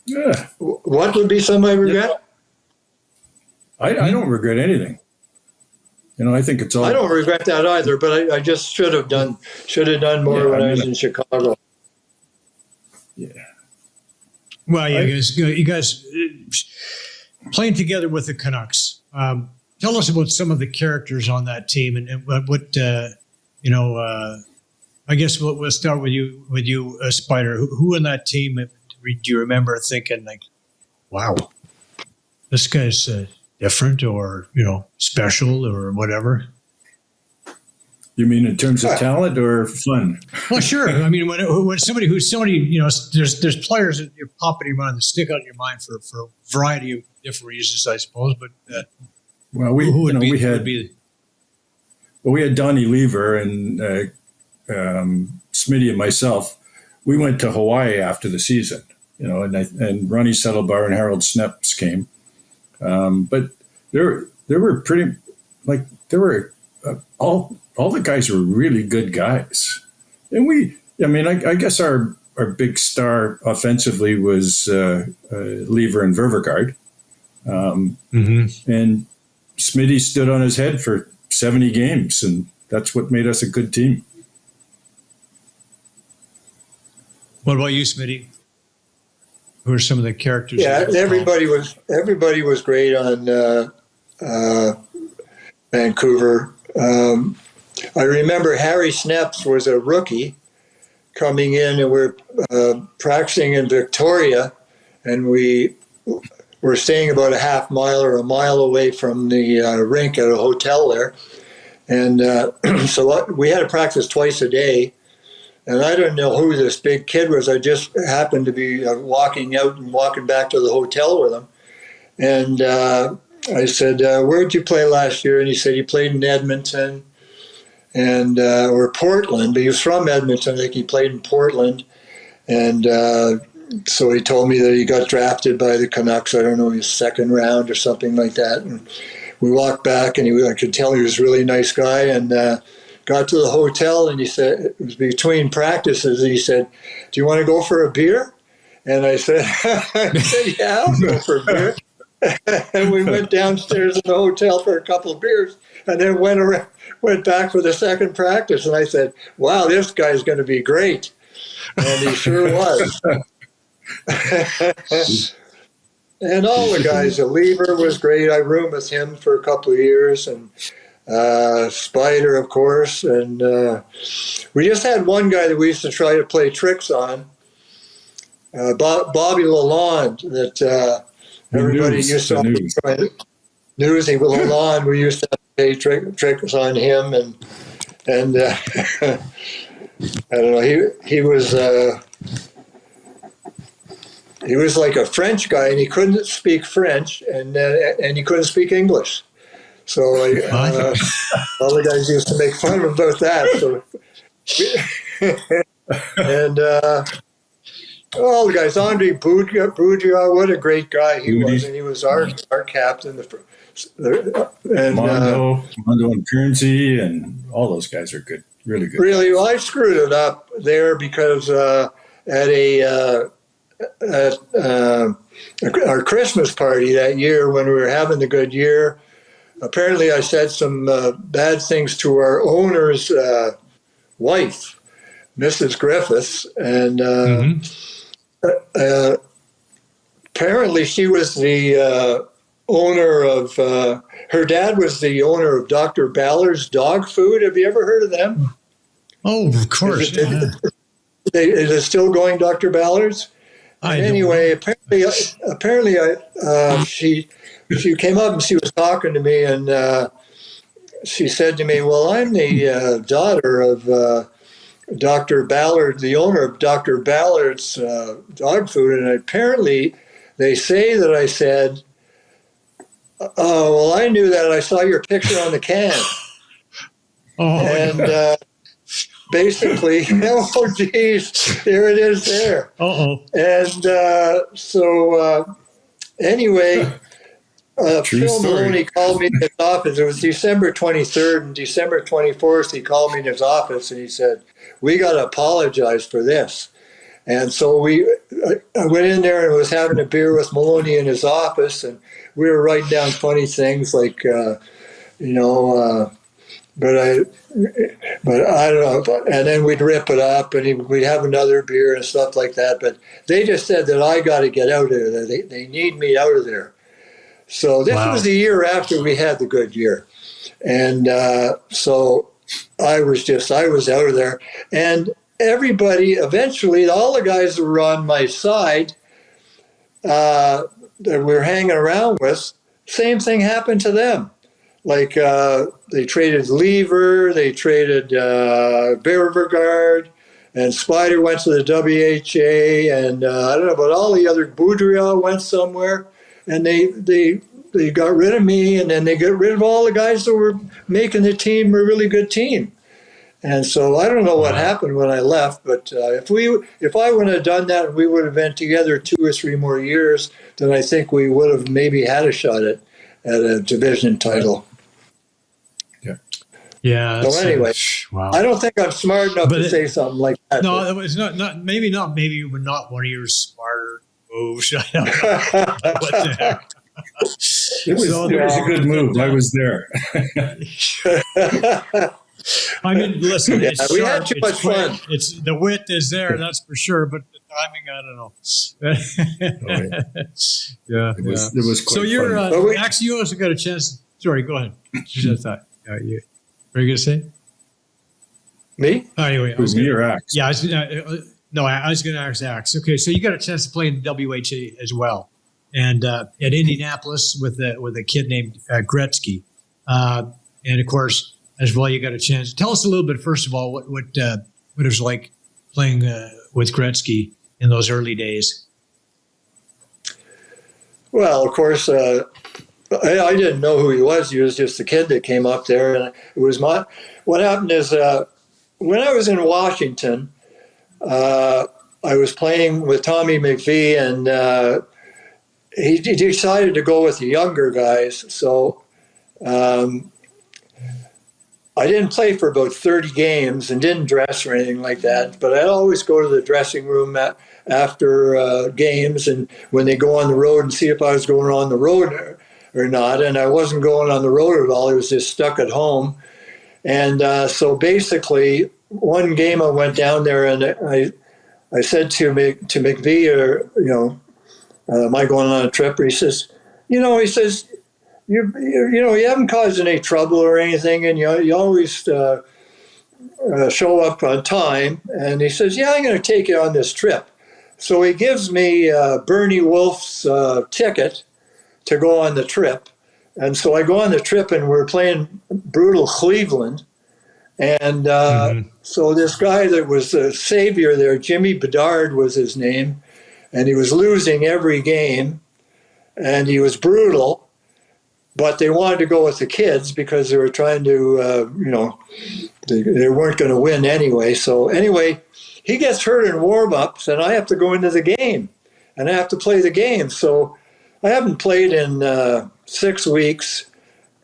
Yeah. What would be some I regret? I don't regret anything. I think it's all. I don't regret that either, but I just should have done more when I was in Chicago. Yeah. Well, you guys playing together with the Canucks. Tell us about some of the characters on that team, and what I guess we'll start with you, Spider. Who in that team do you remember thinking like, wow, this guy's different, or special, or whatever? You mean in terms of talent or fun? Well, sure. I mean, when somebody, there's players that you're popping in your mind that stick out in your mind for a variety of different reasons, I suppose. But well, we had Donnie Lever and Smitty and myself. We went to Hawaii after the season, and Ronnie Settlebar and Harold Sneps came. But there were all the guys were really good guys. And I guess our big star offensively was Lever and Ververgaard. And Smitty stood on his head for 70 games, and that's what made us a good team. What about you, Smitty? Who are some of the characters? Yeah, everybody was great on Vancouver. I remember Harry Sneps was a rookie coming in, and we're practicing in Victoria, and we were staying about a half mile or a mile away from the rink at a hotel there. And so we had to practice twice a day. And I didn't know who this big kid was. I just happened to be walking out and walking back to the hotel with him. And I said, where'd you play last year? And he said, he played in Edmonton and or Portland. But he was from Edmonton. I think he played in Portland. And so he told me that he got drafted by the Canucks. I don't know, his second round or something like that. And we walked back, and I could tell he was a really nice guy. And got to the hotel, and he said, it was between practices, and he said, do you want to go for a beer? And I said, yeah, I'll go for a beer. And we went downstairs in the hotel for a couple of beers, and then went back for the second practice. And I said, wow, this guy's going to be great. And he sure was. And all the guys, Lever was great. I roomed with him for a couple of years, and Spider, of course, and we just had one guy that we used to try to play tricks on, Bobby Lalonde, that everybody used to try. Newsy Lalonde, we used to play tricks on him, and I don't know, he was like a French guy, and he couldn't speak French, and he couldn't speak English. So all the guys used to make fun of him about that. So, and all the guys, Andre Boudria, what a great guy he was, and he was our captain. And Mondo and Kearnsey, and all those guys are good, really good. Really, well, I screwed it up there because at our Christmas party that year, when we were having the good year, apparently I said some bad things to our owner's wife, Mrs. Griffiths, and apparently she was the owner of, her dad was the owner of Dr. Ballard's dog food. Have you ever heard of them? Oh, of course. Is it still going, Dr. Ballard's? Anyway, apparently she came up and she was talking to me, and she said to me, well, I'm the daughter of Dr. Ballard, the owner of Dr. Ballard's dog food. And apparently they say that I said, oh, well, I knew that. I saw your picture on the can. And basically, oh, geez, there it is there. And so anyway, Phil Maloney called me in his office. It was December 23rd, and December 24th, he called me in his office, and he said, we got to apologize for this. And so I went in there and was having a beer with Maloney in his office, and we were writing down funny things like But I don't know. And then we'd rip it up, and we'd have another beer and stuff like that. But they just said that I got to get out of there. They need me out of there. So this was the year after we had the good year, and so I was out of there, and everybody eventually, all the guys that were on my side that we were hanging around with, same thing happened to them. Like they traded Lever, they traded Beauregard, and Spider went to the WHA, and I don't know, but all the other Boudreau went somewhere, and they got rid of me, and then they got rid of all the guys that were making the team a really good team. And so I don't know what happened when I left, but if I wouldn't have done that, and we would have been together 2 or 3 more years, then I think we would have maybe had a shot at a division title. Yeah. So anyway, I don't think I'm smart enough to say something like that. No, it was maybe not one of your smarter moves. What the heck? It was a good move. I was there. I mean, listen, it's we sharp, had too much fun. It's the wit is there, that's for sure. But the timing, I don't know. Yeah, It was quite so you're fun. actually, you also got a chance. Sorry, go ahead. Just thought. You were you going to say? Me? Oh, anyway, It was me or Axe? Yeah, I was going to ask Axe. Okay, so you got a chance to play in the WHA as well, and at Indianapolis with a kid named Gretzky, and of course as well you got a chance. Tell us a little bit first of all what it was like playing with Gretzky in those early days. Well, of course, I didn't know who he was. He was just a kid that came up there, and it was what happened is when I was in Washington, I was playing with Tommy McVie, and he decided to go with the younger guys. So I didn't play for about 30 games and didn't dress or anything like that. But I'd always go to the dressing room after games, and when they go on the road, and see if I was going on the road or not. And I wasn't going on the road at all. I was just stuck at home. And so basically, one game I went down there, and I said to McVie, am I going on a trip? He says, you haven't caused any trouble or anything, and you always show up on time. And he says, yeah, I'm going to take you on this trip. So he gives me Bernie Wolf's ticket to go on the trip. And so I go on the trip, and we're playing brutal Cleveland. And so this guy that was the savior there, Jimmy Bedard was his name, and he was losing every game, and he was brutal. But they wanted to go with the kids because they were trying to, they weren't going to win anyway. So anyway, he gets hurt in warm-ups, and I have to go into the game, and I have to play the game. So I haven't played in 6 weeks,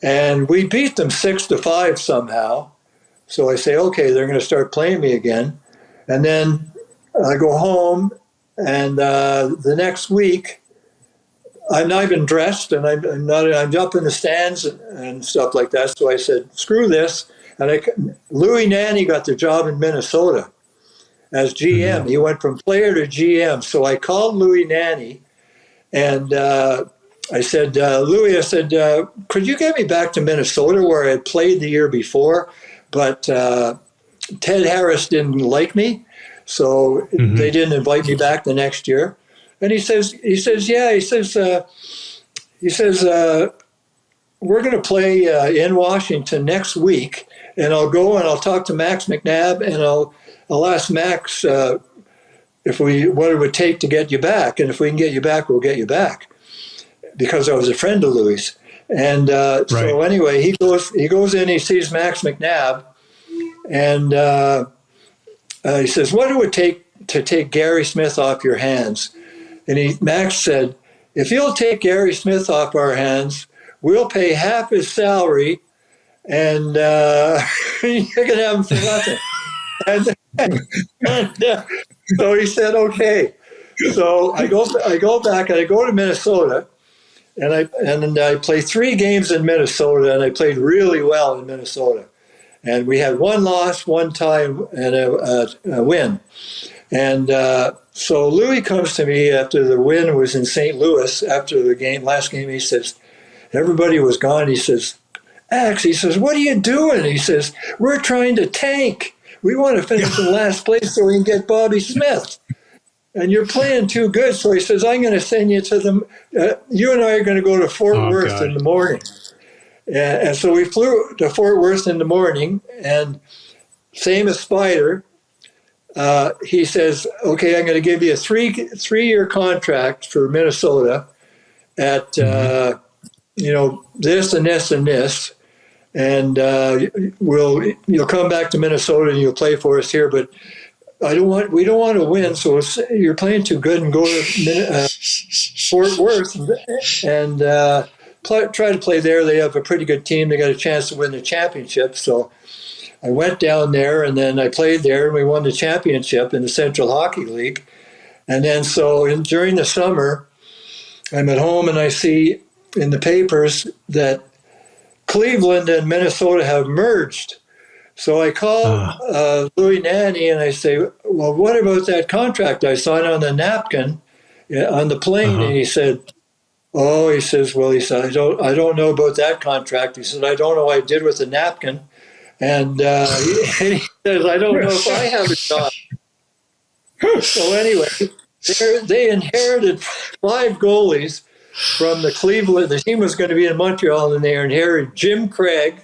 and we beat them 6-5 somehow. So I say, okay, they're going to start playing me again. And then I go home, and the next week, I'm not even dressed, and I'm up in the stands and stuff like that. So I said, screw this. And Louis Nanny got the job in Minnesota as GM. Mm-hmm. He went from player to GM. So I called Louis Nanny, and I said, Louis, could you get me back to Minnesota where I had played the year before? But Ted Harris didn't like me, so they didn't invite me back the next year. And he says, we're going to play in Washington next week, and I'll go and I'll talk to Max McNabb, and I'll ask Max what it would take to get you back, and if we can get you back, we'll get you back, because I was a friend of Louis. And so anyway, he goes in, he sees Max McNabb, and he says, what it would take to take Gary Smith off your hands? And Max said, if you'll take Gary Smith off our hands, we'll pay half his salary, and you can have him for nothing. and so he said, okay. So I go back, and I go to Minnesota, and I played 3 games in Minnesota, and I played really well in Minnesota. And we had 1 loss, 1 tie, and a win. And so Louis comes to me after the win was in St. Louis, after the game, last game. He says, everybody was gone. He says, Axe, he says, what are you doing? He says, we're trying to tank. We want to finish in last place so we can get Bobby Smith. And you're playing too good. So he says, I'm going to send you to the, you and I are going to go to Fort Worth in the morning. And so we flew to Fort Worth in the morning, and same as Spider, he says, okay, I'm going to give you a three-year contract for Minnesota at, this and this and this. And you'll come back to Minnesota and you'll play for us here, but we don't want to win. So you're playing too good, and go to Fort Worth and try to play there. They have a pretty good team. They got a chance to win the championship. So I went down there, and then I played there, and we won the championship in the Central Hockey League. And then during the summer, I'm at home and I see in the papers that Cleveland and Minnesota have merged. So I call Louis Nanny and I say, well, what about that contract I signed on the napkin on the plane? And he said, I don't know about that contract. He said, I don't know what I did with the napkin. And he says, I don't know if I have a job. So anyway, they inherited 5 goalies from the Cleveland. The team was going to be in Montreal, and they inherited Jim Craig.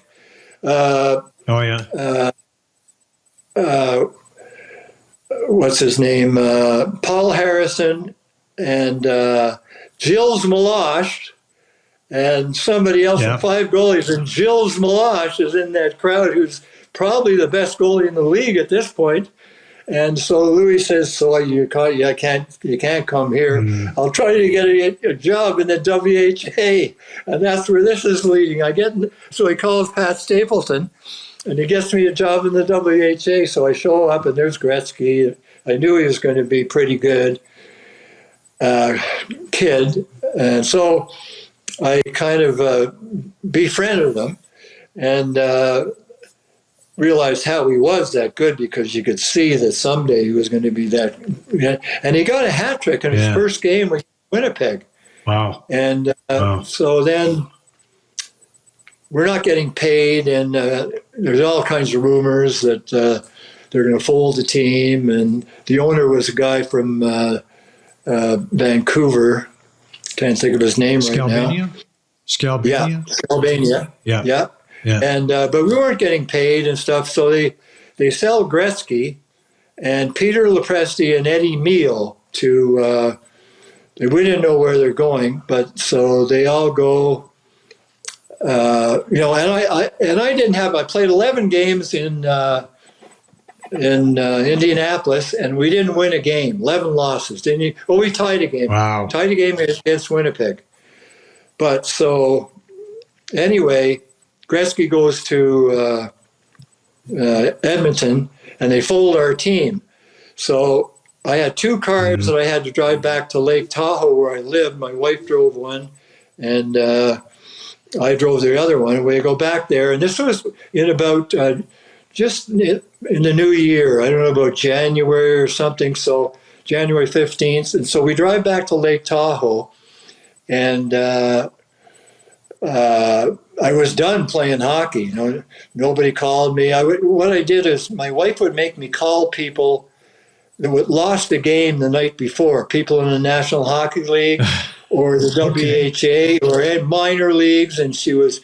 What's his name? Paul Harrison and Gilles Meloche and somebody else. 5 goalies, and Gilles Meloche is in that crowd, who's probably the best goalie in the league at this point. And so Louis says, so you can't come here. I'll try to get a job in the WHA. And that's where this is leading. So he calls Pat Stapleton, and he gets me a job in the WHA. So I show up, and there's Gretzky. I knew he was going to be pretty good kid. And so I kind of befriended him, and realized how he was that good, because you could see that someday he was going to be that. And he got a hat trick in his first game with Winnipeg. Wow. And so then we're not getting paid, and there's all kinds of rumors that they're going to fold the team. And the owner was a guy from Vancouver. Can't think of his name right now. Scalbania? Scalbania. Yeah. And but we weren't getting paid and stuff, so they sell Gretzky and Peter Lepresti and Eddie Meal to. We didn't know where they're going, but so they all go. And I didn't have. I played 11 games in Indianapolis, and we didn't win a game. 11 losses, didn't you? Well, we tied a game. Wow. Tied a game against Winnipeg. But so anyway. Gretzky goes to Edmonton, and they fold our team. So I had 2 cars that I had to drive back to Lake Tahoe, where I lived. My wife drove one, and I drove the other one. And we go back there, and this was in about just in the new year. I don't know, about January or something. So January 15th, and so we drive back to Lake Tahoe, and I was done playing hockey. Nobody called me. What I did is my wife would make me call people that lost the game the night before, people in the National Hockey League or the WHA or in minor leagues, and she was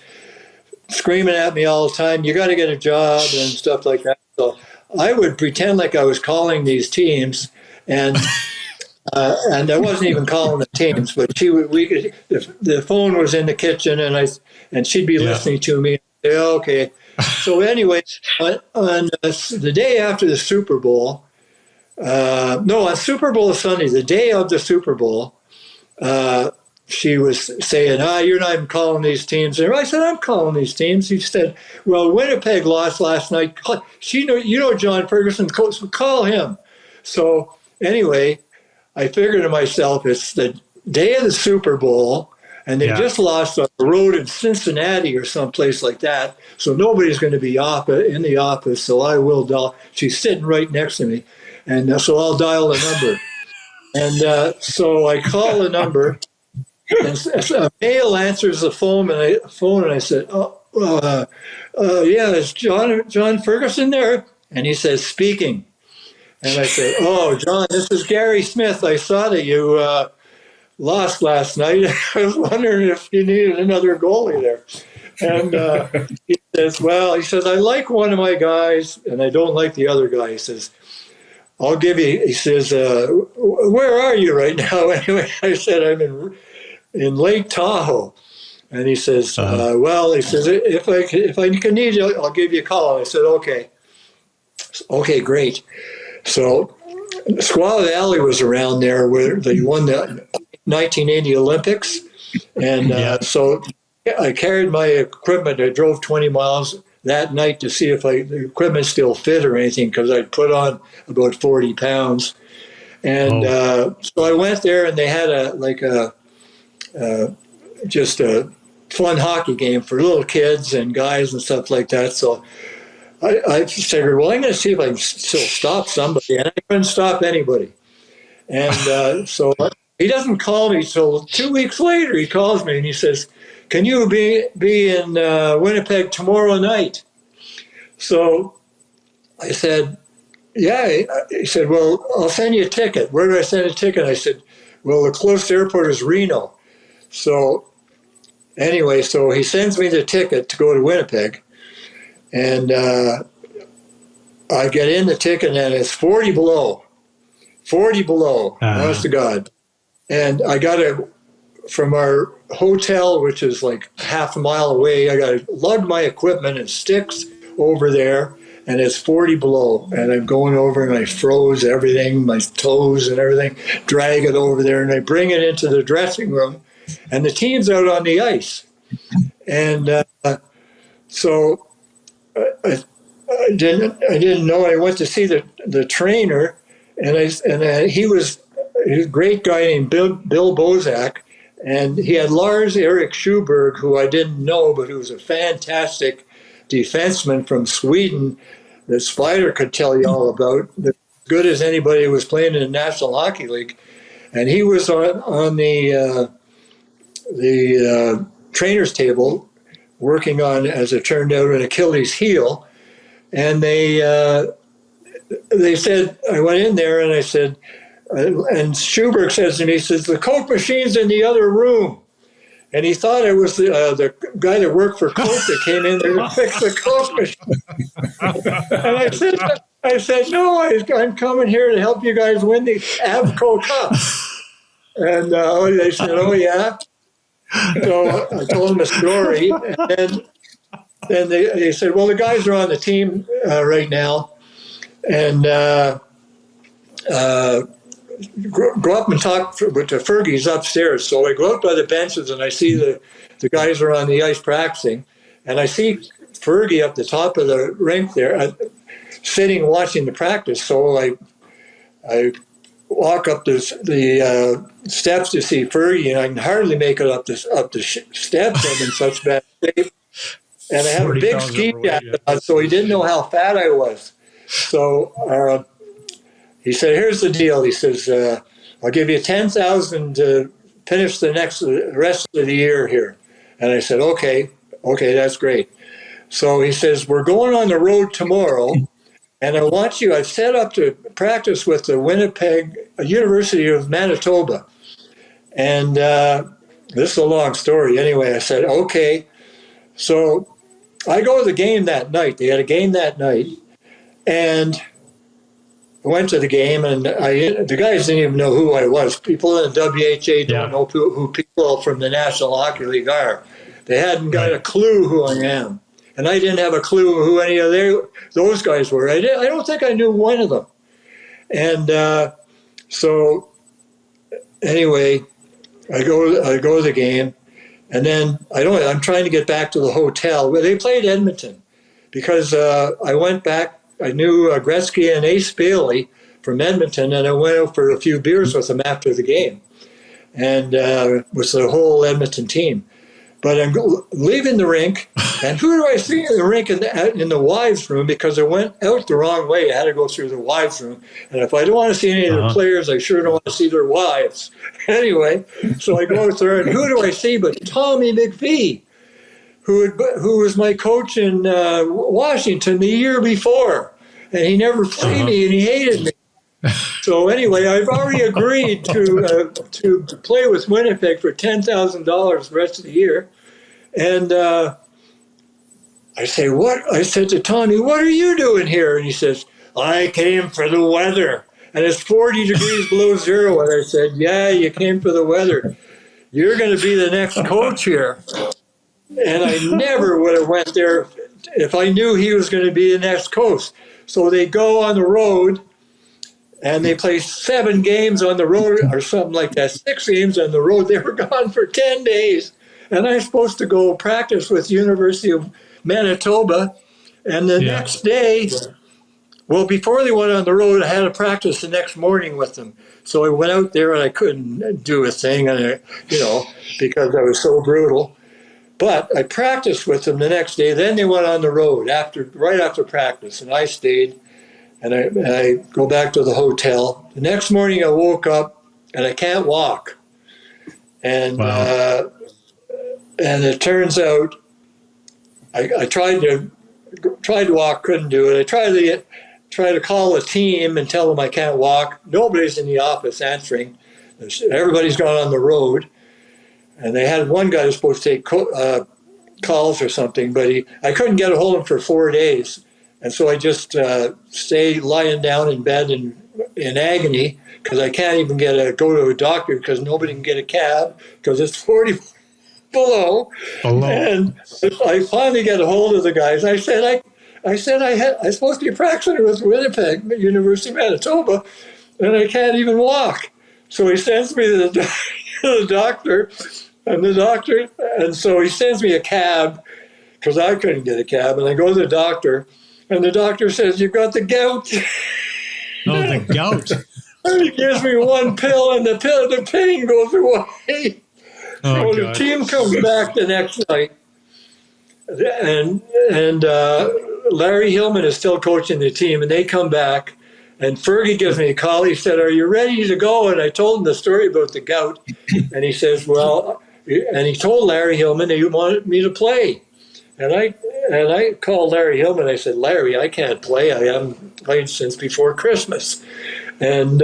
screaming at me all the time, you got to get a job and stuff like that. So I would pretend like I was calling these teams, and I wasn't even calling the teams, but the phone was in the kitchen, and she'd be listening to me. And say, okay. So anyway, on the day after the Super Bowl, on Super Bowl Sunday, the day of the Super Bowl, she was saying, you're not even calling these teams. And I said, I'm calling these teams. She said, well, Winnipeg lost last night. John Ferguson, so call him. So anyway, I figured to myself, it's the day of the Super Bowl, And they just lost on the road in Cincinnati or someplace like that. So nobody's going to be in the office. So I will dial. She's sitting right next to me. And so I'll dial the number. And so I call the number. And a male answers the phone. And I said, yeah, is John Ferguson there? And he says, speaking. And I said, oh, John, this is Gary Smith. I saw that you lost last night. I was wondering if you needed another goalie there. And he says, I like one of my guys, and I don't like the other guy. He says, I'll give you, he says, where are you right now? Anyway, I said, I'm in Lake Tahoe. And he says, he says, if I can need you, I'll give you a call. And I said, okay. Okay, great. So Squaw Valley was around there where they won the 1980 Olympics. And so I carried my equipment. I drove 20 miles that night to see if the equipment still fit or anything, because I'd put on about 40 pounds. And so I went there, and they had just a fun hockey game for little kids and guys and stuff like that. So I figured, well, I'm going to see if I can still stop somebody. And I couldn't stop anybody. And so he doesn't call me till 2 weeks later. He calls me and he says, can you be in Winnipeg tomorrow night? So I said, yeah. He said, well, I'll send you a ticket. Where do I send a ticket? I said, well, the closest airport is Reno. So anyway, so he sends me the ticket to go to Winnipeg. And I get in the ticket, and it's 40 below. 40 below, honest to God. And I got to, from our hotel, which is like half a mile away, I got to lug my equipment and sticks over there, and it's 40 below. And I'm going over, and I froze everything, my toes and everything, drag it over there, and I bring it into the dressing room, and the team's out on the ice. And so I didn't know. I went to see the trainer, and he was a great guy named Bill Bozak, and he had Lars Erik Schuberg, who I didn't know, but who was a fantastic defenseman from Sweden that Spider could tell you all about, as good as anybody who was playing in the National Hockey League. And he was on the trainer's table working on, as it turned out, an Achilles heel. And they said, I went in there and I said, and Schuberg says to me, he says, the Coke machine's in the other room. And he thought it was the guy that worked for Coke that came in there to fix the Coke machine. And I said, no, I'm coming here to help you guys win the Avco Cup. And they said, oh, yeah. So I told them a story. And then they said, well, the guys are on the team right now. And go up and talk to Fergie's upstairs. So I go up by the benches, and I see the guys are on the ice practicing. And I see Fergie up the top of the rink there, sitting watching the practice. So I walk up the steps to see Fergie, and I can hardly make it up the steps. I'm in such bad shape. And I have a big ski jacket on, so he didn't know how fat I was. So he said, here's the deal. He says, I'll give you $10,000 to finish the rest of the year here. And I said, okay, that's great. So he says, we're going on the road tomorrow, and I've set up to practice with the Winnipeg University of Manitoba. And this is a long story. Anyway, I said, okay. So I go to the game that night. They had a game that night. And I went to the game, and the guys didn't even know who I was. People in the WHA don't know who people from the National Hockey League are. They hadn't got a clue who I am. And I didn't have a clue who any of those guys were. I don't think I knew one of them. And so anyway, I go to the game, and then I'm trying to get back to the hotel where they played Edmonton, because I went back. I knew Gretzky and Ace Bailey from Edmonton, and I went out for a few beers with them after the game. and with the whole Edmonton team. But I'm leaving the rink, and who do I see in the rink in the wives' room? Because I went out the wrong way. I had to go through the wives' room. And if I don't want to see any of the players, I sure don't want to see their wives. Anyway, so I go out there, and who do I see but Tommy McPhee, who was my coach in Washington the year before. And he never played me, and he hated me. So anyway, I've already agreed to play with Winnipeg for $10,000 the rest of the year. And I said to Tommy, "What are you doing here?" And he says, "I came for the weather. And it's 40 degrees below zero." And I said, "Yeah, you came for the weather. You're going to be the next coach here." And I never would have went there if I knew he was going to be the next coach. So they go on the road, and they play 7 games on the road or something like that, 6 games on the road. They were gone for 10 days. And I'm supposed to go practice with University of Manitoba. And the next day, well, before they went on the road, I had to practice the next morning with them. So I went out there, and I couldn't do a thing, and because I was so brutal. But I practiced with them the next day. Then they went on the road right after practice, and I stayed. And I go back to the hotel. The next morning, I woke up, and I can't walk. And and it turns out I tried to walk, couldn't do it. I tried to call a team and tell them I can't walk. Nobody's in the office answering. Everybody's gone on the road. And they had one guy who was supposed to take calls or something, but I couldn't get a hold of him for 4 days. And so I just stay lying down in bed in agony because I can't even go to a doctor because nobody can get a cab because it's 40 below. And I finally get a hold of the guys. I said I was supposed to be practicing with Winnipeg, University of Manitoba, and I can't even walk. So he sends me to the doctor, and so he sends me a cab because I couldn't get a cab, and I go to the doctor. And the doctor says, "You've got the gout." Oh, the gout. And he gives me one pill, and the pain goes away. So the team comes back the next night, and Larry Hillman is still coaching the team, and they come back, and Fergie gives me a call. He said, "Are you ready to go?" And I told him the story about the gout, and he says, "Well," and he told Larry Hillman that he wanted me to play. And I called Larry Hillman. I said, "Larry, I can't play. I haven't played since before Christmas." And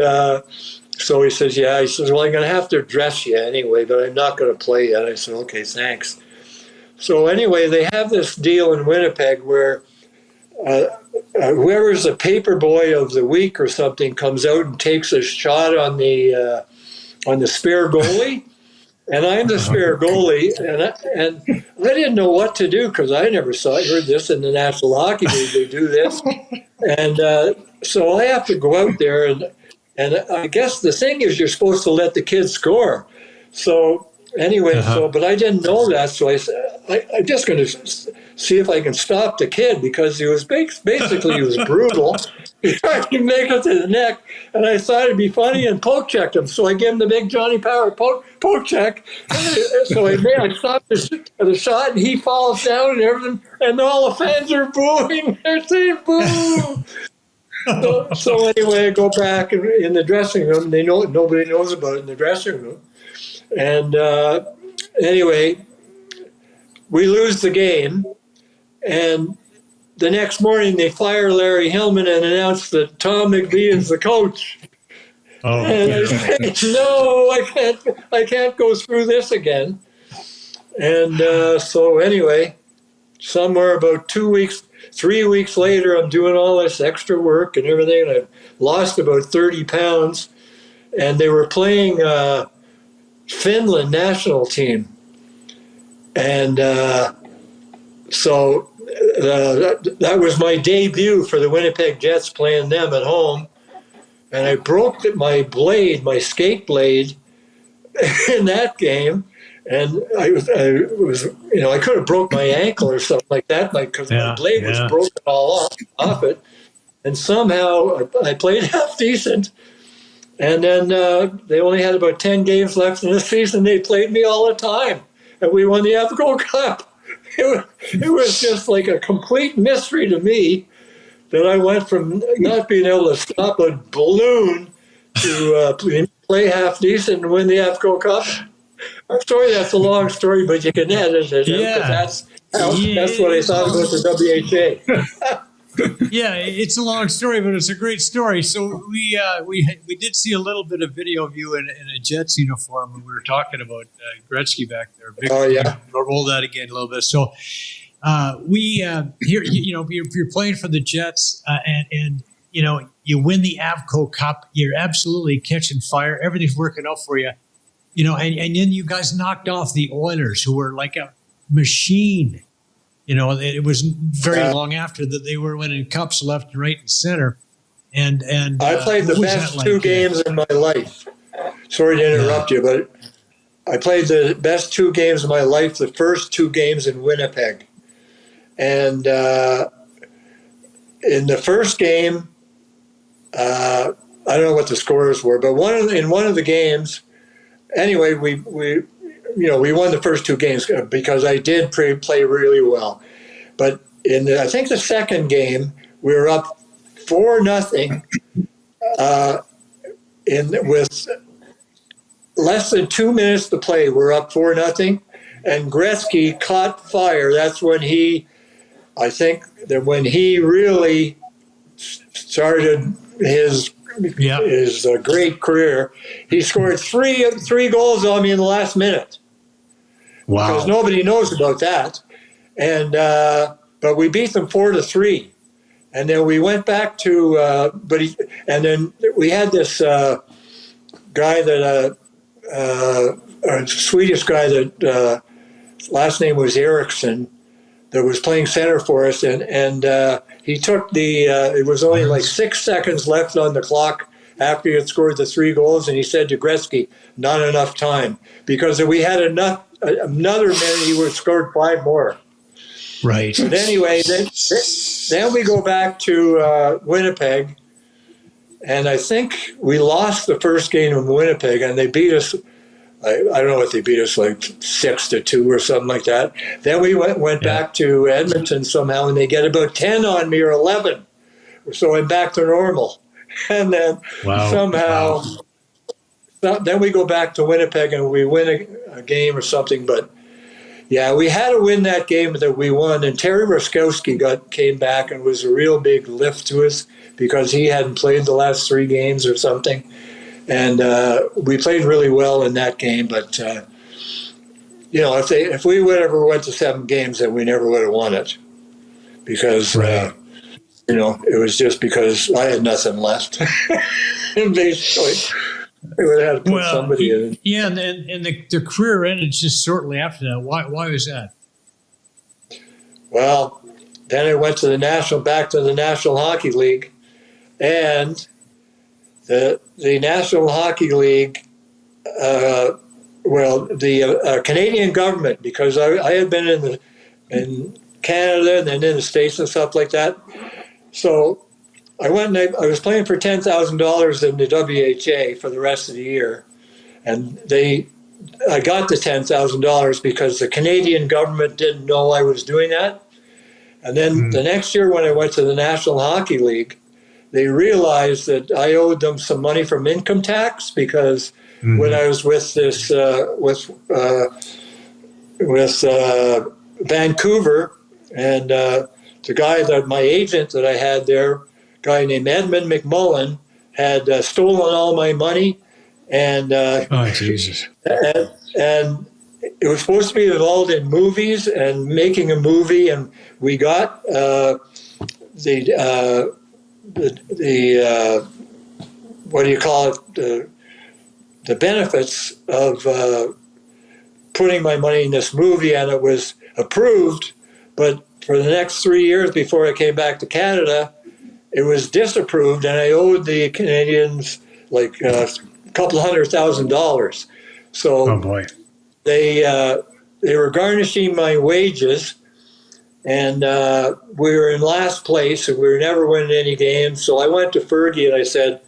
so he says, "Yeah." He says, "Well, I'm going to have to dress you anyway, but I'm not going to play yet." I said, "Okay, thanks." So anyway, they have this deal in Winnipeg where whoever's the paper boy of the week or something comes out and takes a shot on the spare goalie. And I'm the spare goalie, and I didn't know what to do because I never heard this in the National Hockey League. They do this, and so I have to go out there, and I guess the thing is you're supposed to let the kids score. So anyway, but I didn't know that, so I said I'm just going to see if I can stop the kid because he was basically he was brutal. He tried to make it to the neck, and I thought it'd be funny and poke checked him. So I gave him the big Johnny Power poke check. So I stopped the shot, and he falls down and everything, and all the fans are booing. They're saying boo. So anyway, I go back in the dressing room. Nobody knows about it in the dressing room. And anyway, we lose the game, and the next morning, they fire Larry Hillman and announce that Tom McVie is the coach. Oh, and I said, "No, I can't go through this again." And so anyway, somewhere about 3 weeks later, I'm doing all this extra work and everything, and I've lost about 30 pounds. And they were playing Finland national team. And so that was my debut for the Winnipeg Jets, playing them at home, and I broke my skate blade in that game, and I could have broke my ankle or something like that, because my blade was broken all off it, and somehow I played half decent, And then they only had about 10 games left in the season. They played me all the time, and we won the Avco Cup. It was just like a complete mystery to me that I went from not being able to stop a balloon to play half decent and win the Avco Cup. I'm sorry, that's a long story, but you can edit it. Yeah. That's what I thought about the WHA. Yeah, it's a long story, but it's a great story. So we did see a little bit of video of you in a Jets uniform when we were talking about Gretzky back there. Oh, yeah. We'll roll that again a little bit. So here, you're playing for the Jets, and you win the Avco Cup. You're absolutely catching fire. Everything's working out for you. And then you guys knocked off the Oilers, who were like a machine. It was very long after that they were winning cups left and right and center. And I played the best two games in my life. Sorry to interrupt you, but I played the best 2 games of my life, the first 2 games in Winnipeg. And in the first game, I don't know what the scores were, but in one of the games, anyway, we won the first 2 games because I did play really well. But I think the second game, we were up 4-0 with less than 2 minutes to play. We're up 4-0, and Gretzky caught fire. That's when I think that when he really started his great career. He scored three goals on me in the last minute. Wow! Because nobody knows about that, and but we beat them 4-3, and then we went back to and then we had this guy that a Swedish guy that last name was Eriksson, that was playing center for us, and he took it was only like 6 seconds left on the clock after he had scored the 3 goals, and he said to Gretzky, not enough time, because if we had another minute, he would have scored 5 more. Right. But anyway, then we go back to Winnipeg, and I think we lost the first game in Winnipeg, and they beat us. I don't know what they beat us, like 6-2 or something like that. Then we went back to Edmonton somehow, and they get about 10 on me or 11. So I'm back to normal. And then somehow, then we go back to Winnipeg and we win a game or something. But yeah, we had to win that game that we won. And Terry Ruskowski came back, and it was a real big lift to us because he hadn't played the last 3 games or something. And we played really well in that game, but if we would ever went to 7 games, then we never would have won it, because it was just because I had nothing left. And basically, we would have to put somebody in. Yeah, and the career ended just shortly after that. Why was that? Well, then I went to back to the National Hockey League, and the National Hockey League, the Canadian government, because I had been in Canada and then in the States and stuff like that. So I went and I was playing for $10,000 in the WHA for the rest of the year, and I got the $10,000 because the Canadian government didn't know I was doing that. And then the next year when I went to the National Hockey League, they realized that I owed them some money from income tax, because when I was with this Vancouver, and the guy my agent that I had there, a guy named Edmund McMullen, had stolen all my money, and Oh, Jesus! And it was supposed to be involved in movies and making a movie, and we got the what do you call it, the benefits of putting my money in this movie, and it was approved, but for the next 3 years before I came back to Canada, it was disapproved, and I owed the Canadians like a couple $100,000. So Oh boy! they were garnishing my wages, and we were in last place, and we were never winning any games. So I went to Fergie and I said,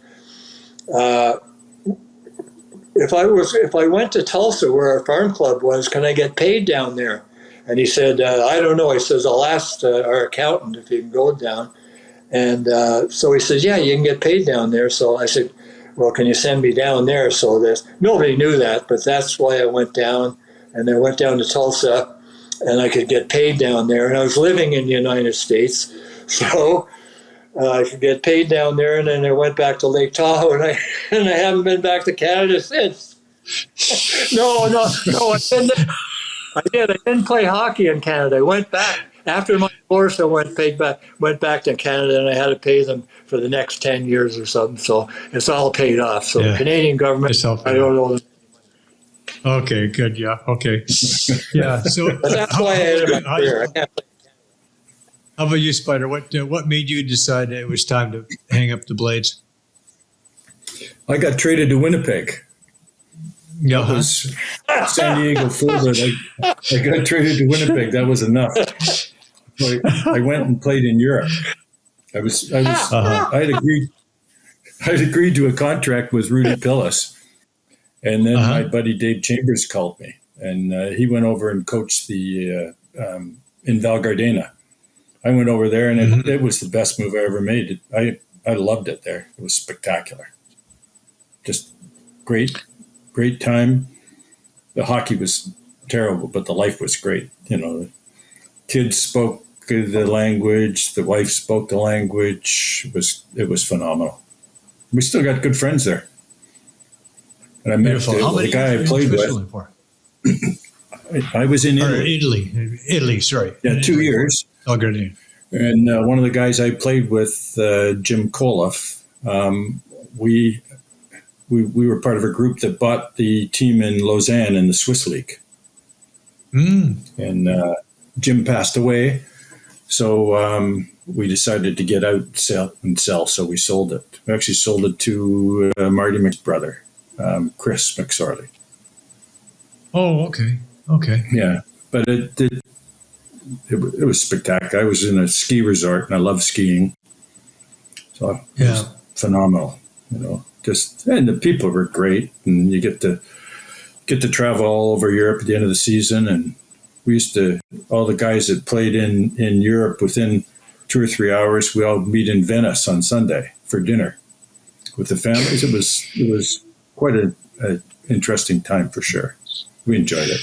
if I went to Tulsa where our farm club was, can I get paid down there? And he said, I don't know. He says, I'll ask our accountant if he can go down. And so he says, yeah, you can get paid down there. So I said, well, can you send me down there? So nobody knew that, but that's why I went down. And I went down to Tulsa, and I could get paid down there. And I was living in the United States, so I could get paid down there. And then I went back to Lake Tahoe, and I haven't been back to Canada since. No, I didn't. I didn't play hockey in Canada. I went back after my divorce. I went back to Canada, and I had to pay them for the next 10 years or something. So it's all paid off. So the Canadian government, I don't know. Okay, good. Yeah. Okay. Yeah. So But that's why I ended my career. I can't play. how about you, Spider? What made you decide that it was time to hang up the blades? I got traded to Winnipeg. Yeah. That was San Diego forward. I got traded to Winnipeg. That was enough. I went and played in Europe. I'd agreed to a contract with Rudy Pillis, and then my buddy Dave Chambers called me, and he went over and coached the in Val Gardena. I went over there, and it was the best move I ever made. I loved it there. It was spectacular. Just great time. The hockey was terrible, but the life was great. You know, the kids spoke the language. The wife spoke the language. It was phenomenal. We still got good friends there. And I met the guy I played with. For? I was in Italy. Italy, sorry. Yeah, 2 years. Oh, good. And one of the guys I played with, Jim Koloff, we were part of a group that bought the team in Lausanne in the Swiss League. And Jim passed away, so we decided to get out and sell. So we sold it. We actually sold it to Marty Mc's brother, Chris McSorley. Oh, okay. Yeah, but it was spectacular. I was in a ski resort, and I love skiing, so it was phenomenal. You know, and the people were great, and you get to travel all over Europe at the end of the season. And we used to, all the guys that played in Europe, within 2 or 3 hours, we all meet in Venice on Sunday for dinner with the families. It was quite an interesting time for sure. We enjoyed it.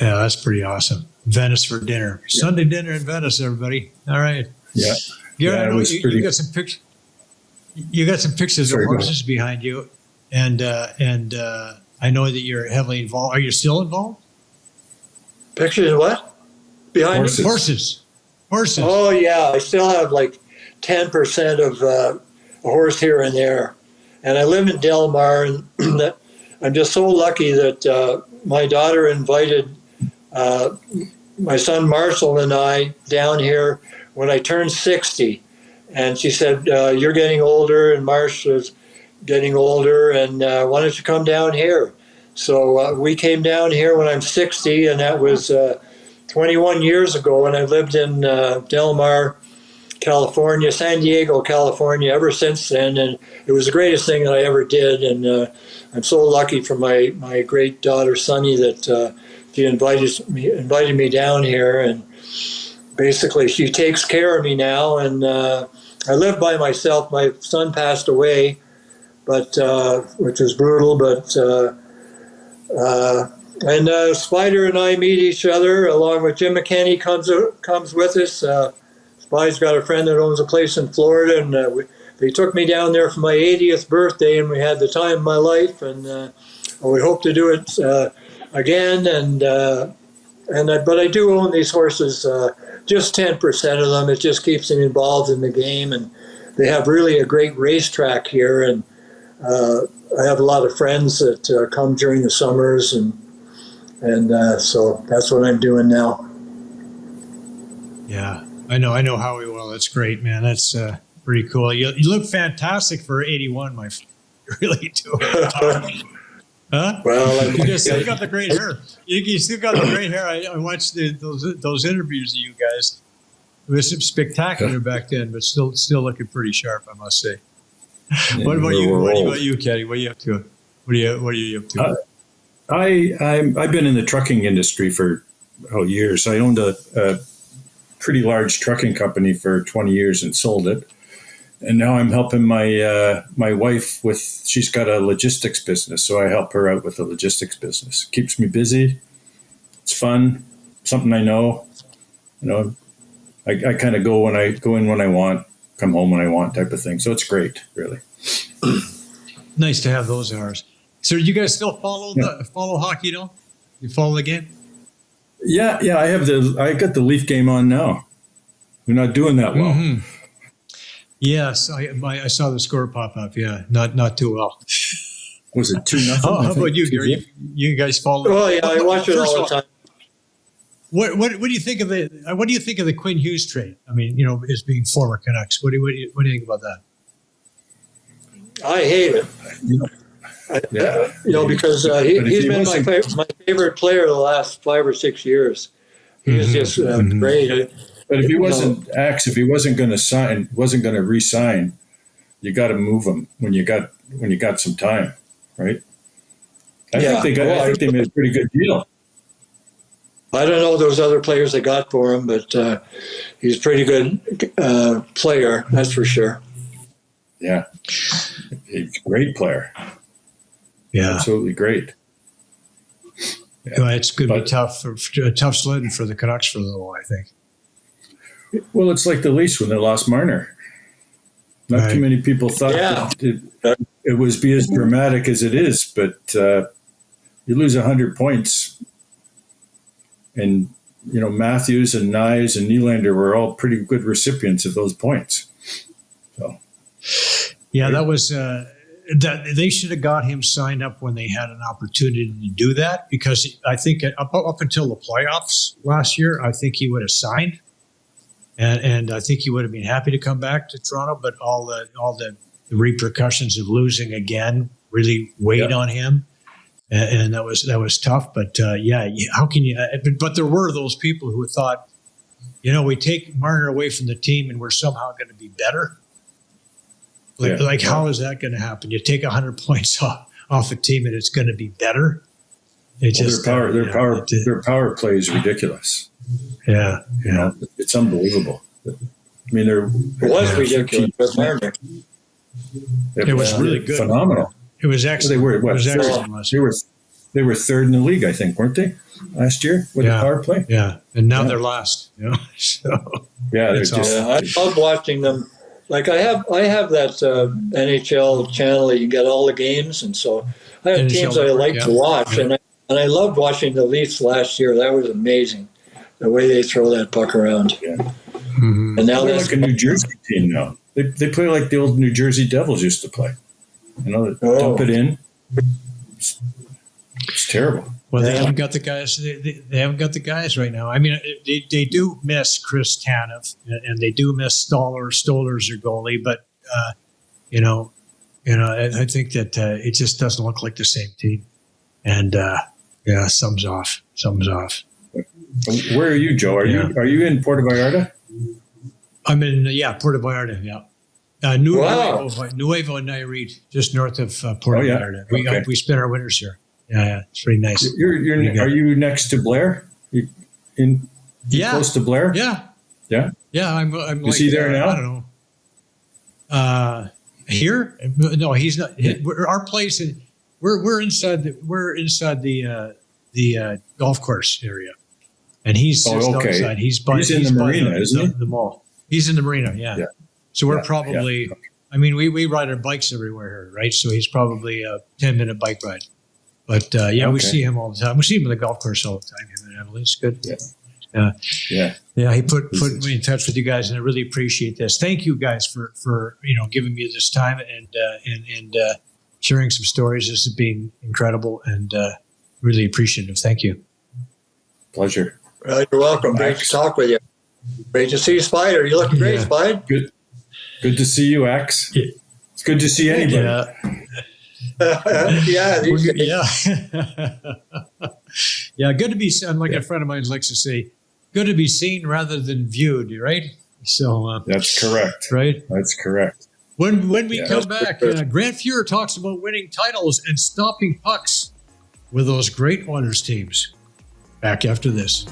Yeah, that's pretty awesome. Venice for dinner. Yeah. Sunday dinner in Venice, everybody. All right. Yeah. You got some pictures. You got some pictures of horses behind you, and I know that you're heavily involved. Are you still involved? Pictures of what? Behind horses. Oh yeah, I still have like 10% of a horse here and there, and I live in Del Mar, and I'm just so lucky that my daughter invited my son Marshall and I down here when I turned 60. And she said, you're getting older, and Marsh is getting older, and why don't you come down here? So we came down here when I'm 60, and that was 21 years ago, and I lived in Del Mar, California, San Diego, California, ever since then, and it was the greatest thing that I ever did, and I'm so lucky for my great daughter, Sunny, that she invited me down here, and basically she takes care of me now, and I live by myself. My son passed away, but which was brutal. But Spider and I meet each other, along with Jim McKenney comes with us. Spider's got a friend that owns a place in Florida, and they took me down there for my 80th birthday, and we had the time of my life. And we hope to do it again. But I do own these horses. Just 10% of them. It just keeps them involved in the game, and they have really a great racetrack here. And I have a lot of friends that come during the summers, and so that's what I'm doing now. Yeah, I know Howie well. That's great, man. That's pretty cool. You look fantastic for 81, my friend. You really do. Huh? Well, you still got the great hair. You still got the great hair. I watched those interviews of you guys. It was spectacular back then, but still looking pretty sharp, I must say. Yeah, What about you? What about you, Kenny? What are you up to? What are you up to? I've been in the trucking industry for years. I owned a pretty large trucking company for 20 years and sold it. And now I'm helping my wife with, she's got a logistics business. So I help her out with the logistics business. Keeps me busy. It's fun. Something I know. I kind of go in when I want, come home when I want type of thing. So it's great, really. Nice to have those hours. So do you guys still follow hockey, though? You follow the game? Yeah. I got the Leaf game on now. We're not doing that well. Mm-hmm. Yes, I saw the score pop up. Yeah, not too well. Was it 2-0? How about you, Gary? You guys follow? Oh yeah, I watch it all the time. What do you think of the Quinn Hughes trade? I mean, as being former Canucks, what do you think about that? I hate it. Because he's been my favorite player the last 5 or 6 years. He's just great. But if he wasn't going to re-sign, you got to move him when you got some time, right? I think they made a pretty good deal. I don't know those other players they got for him, but he's a pretty good player, that's for sure. Yeah, he's a great player. Yeah, absolutely great. Yeah. Well, it's going to be tough sledding for the Canucks for a little while, I think. Well, it's like the Leafs when they lost Marner. Not too many people thought that it was be as dramatic as it is, but you lose 100 points. And, Matthews and Nyes and Nylander were all pretty good recipients of those points. So, yeah, that was they should have got him signed up when they had an opportunity to do that, because I think up until the playoffs last year, I think he would have signed. And I think he would have been happy to come back to Toronto, but all the repercussions of losing again really weighed on him, and that was tough. But how can you? But there were those people who thought, we take Marner away from the team and we're somehow going to be better. How is that going to happen? You take 100 points off a team and it's going to be better. Their power play is ridiculous. Yeah, it's unbelievable. I mean, it was ridiculous. It was really good, phenomenal. It was excellent. They were third in the league, I think, weren't they, last year with the power play? Yeah, and now they're last. I love watching them. Like I have that NHL channel that you get all the games, and so I have teams I like to watch, and I loved watching the Leafs last year. That was amazing. The way they throw that puck around. Yeah. Mm-hmm. And now they're like a New Jersey team now. They play like the old New Jersey Devils used to play. Dump it in. It's terrible. Well, they haven't got the guys. They haven't got the guys right now. I mean, they do miss Chris Tanev, and they do miss Stoller's their goalie. But I think that it just doesn't look like the same team. And something's off. Where are you, Joe? Are you in Puerto Vallarta? I'm in Puerto Vallarta. Yeah, Nuevo and Nayarit, just north of Puerto Vallarta. We spend our winters here. Yeah, it's pretty nice. Are you next to Blair? Close to Blair? Yeah. I'm Is he there now? I don't know. Here? No, he's not. Our place. We're inside the golf course area. And he's just outside. He's in the marina, isn't he? The mall. He's in the marina, yeah. So we're probably, I mean, we ride our bikes everywhere here, right? So he's probably a 10-minute bike ride. But we see him all the time. We see him on the golf course all the time, him and Emily. It's good. Yeah, he put me in touch with you guys, and I really appreciate this. Thank you guys for giving me this time and sharing some stories. This has been incredible, and really appreciative. Thank you. Pleasure. Well, you're welcome. Great to talk with you. Great to see you, Spider. You're looking great, Spider. Good to see you, Axe. Yeah. It's good to see anybody. Good to be seen. Like a friend of mine likes to say, good to be seen rather than viewed, right? So that's correct. Right? That's correct. When we Yeah, come that's back, pretty Grant Fuhrer talks about winning titles and stopping pucks with those great Oilers teams. Back after this.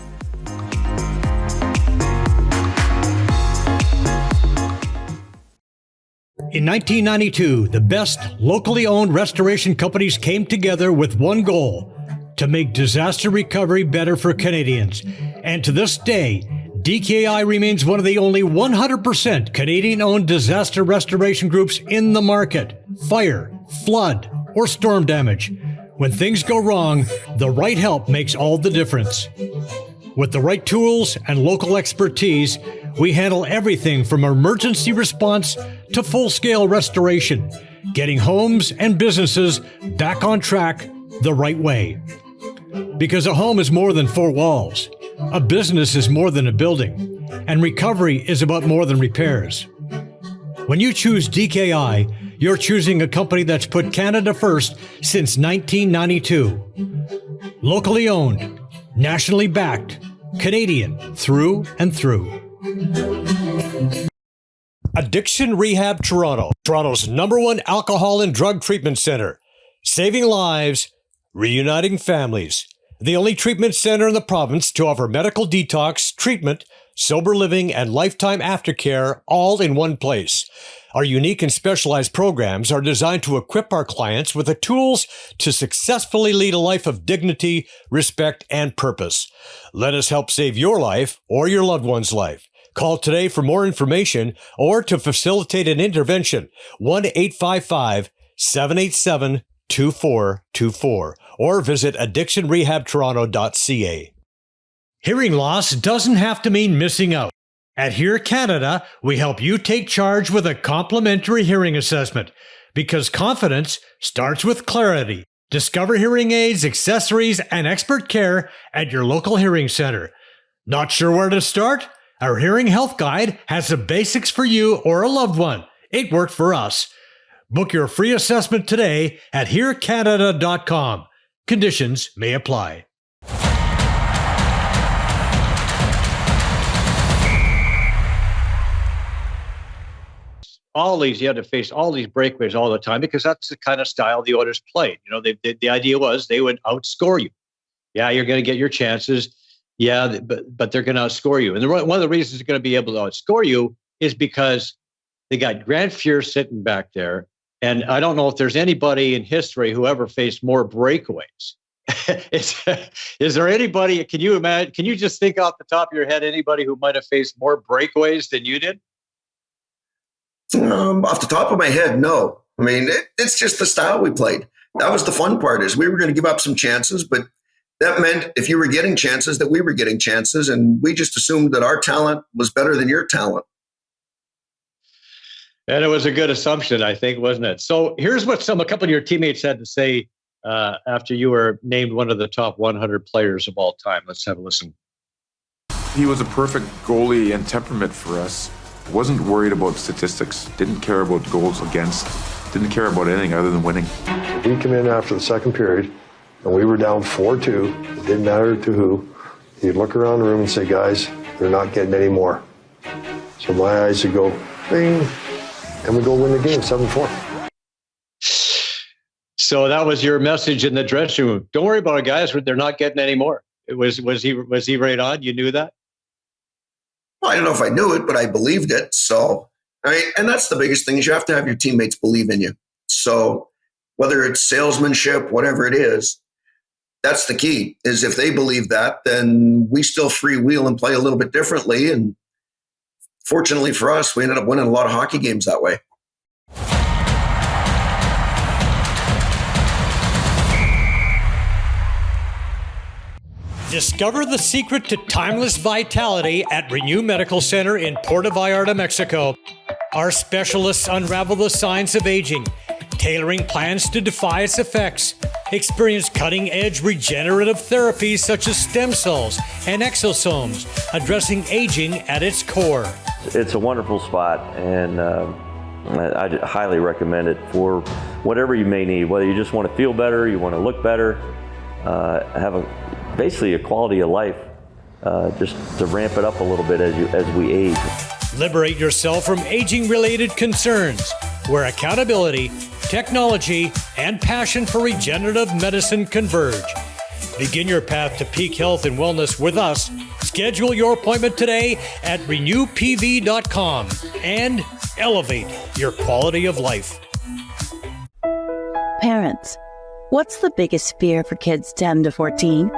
In 1992, the best locally owned restoration companies came together with one goal: to make disaster recovery better for Canadians. And to this day, DKI remains one of the only 100% Canadian-owned disaster restoration groups in the market. Fire, flood, or storm damage. When things go wrong, the right help makes all the difference. With the right tools and local expertise, we handle everything from emergency response to full-scale restoration, getting homes and businesses back on track the right way. Because a home is more than four walls, a business is more than a building, and recovery is about more than repairs. When you choose DKI, you're choosing a company that's put Canada first since 1992. Locally owned, nationally backed, Canadian through and through. Addiction Rehab Toronto, Toronto's #1 alcohol and drug treatment center. Saving lives, reuniting families. The only treatment center in the province to offer medical detox, treatment, sober living, and lifetime aftercare all in one place. Our unique and specialized programs are designed to equip our clients with the tools to successfully lead a life of dignity, respect, and purpose. Let us help save your life or your loved one's life. Call today for more information or to facilitate an intervention. 1-855-787-2424 or visit addictionrehabtoronto.ca. Hearing loss doesn't have to mean missing out. At Hear Canada, we help you take charge with a complimentary hearing assessment, because confidence starts with clarity. Discover hearing aids, accessories, and expert care at your local hearing center. Not sure where to start? Our Hearing Health Guide has the basics for you or a loved one. It worked for us. Book your free assessment today at hearcanada.com. Conditions may apply. You had to face all these breakaways all the time because that's the kind of style the Oilers played. You know, the idea was they would outscore you. Yeah, you're going to get your chances. Yeah, but they're going to outscore you. And one of the reasons they're going to be able to outscore you is because they got Grant Fuhrer sitting back there. And I don't know if there's anybody in history who ever faced more breakaways. Is there anybody, can you imagine, can you just think off the top of your head, anybody who might have faced more breakaways than you did? Off the top of my head, no. I mean, it's just the style we played. That was the fun part, is we were going to give up some chances, but that meant if you were getting chances, that we were getting chances, and we just assumed that our talent was better than your talent. And it was a good assumption, I think, wasn't it? So here's what a couple of your teammates had to say after you were named one of the top 100 players of all time. Let's have a listen. He was a perfect goalie and temperament for us. Wasn't worried about statistics, didn't care about goals against, didn't care about anything other than winning. We come in after the second period, and we were down 4-2. It didn't matter to who. He'd look around the room and say, guys, they're not getting any more. So my eyes would go, bing, and we go win the game 7-4. So that was your message in the dressing room. Don't worry about it, guys. They're not getting any more. Was he right on? You knew that? Well, I don't know if I knew it, but I believed it. So, and that's the biggest thing, is you have to have your teammates believe in you. So whether it's salesmanship, whatever it is, that's the key, is if they believe that, then we still freewheel and play a little bit differently. And fortunately for us, we ended up winning a lot of hockey games that way. Discover the secret to timeless vitality at Renew Medical Center in Puerto Vallarta, Mexico. Our specialists unravel the science of aging, tailoring plans to defy its effects. Experience cutting-edge regenerative therapies such as stem cells and exosomes, addressing aging at its core. It's a wonderful spot, and I highly recommend it for whatever you may need, whether you just want to feel better, you want to look better, have basically a quality of life, just to ramp it up a little bit as we age. Liberate yourself from aging-related concerns. where accountability, technology, and passion for regenerative medicine converge. Begin your path to peak health and wellness with us. Schedule your appointment today at renewpv.com and elevate your quality of life. Parents, what's the biggest fear for kids 10 to 14?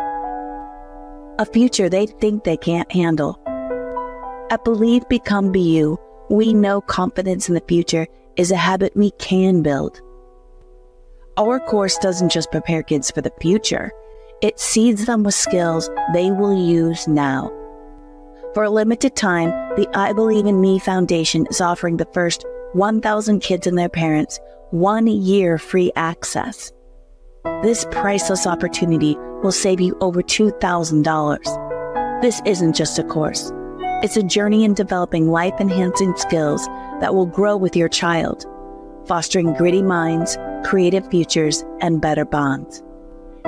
A future they think they can't handle. At Believe, Become, Be You, we know confidence in the future is a habit we can build. Our course doesn't just prepare kids for the future, it seeds them with skills they will use now. For a limited time, the I Believe in Me Foundation is offering the first 1,000 kids and their parents 1 year free access. This priceless opportunity will save you over $2,000. This isn't just a course. It's a journey in developing life-enhancing skills that will grow with your child, fostering gritty minds, creative futures, and better bonds.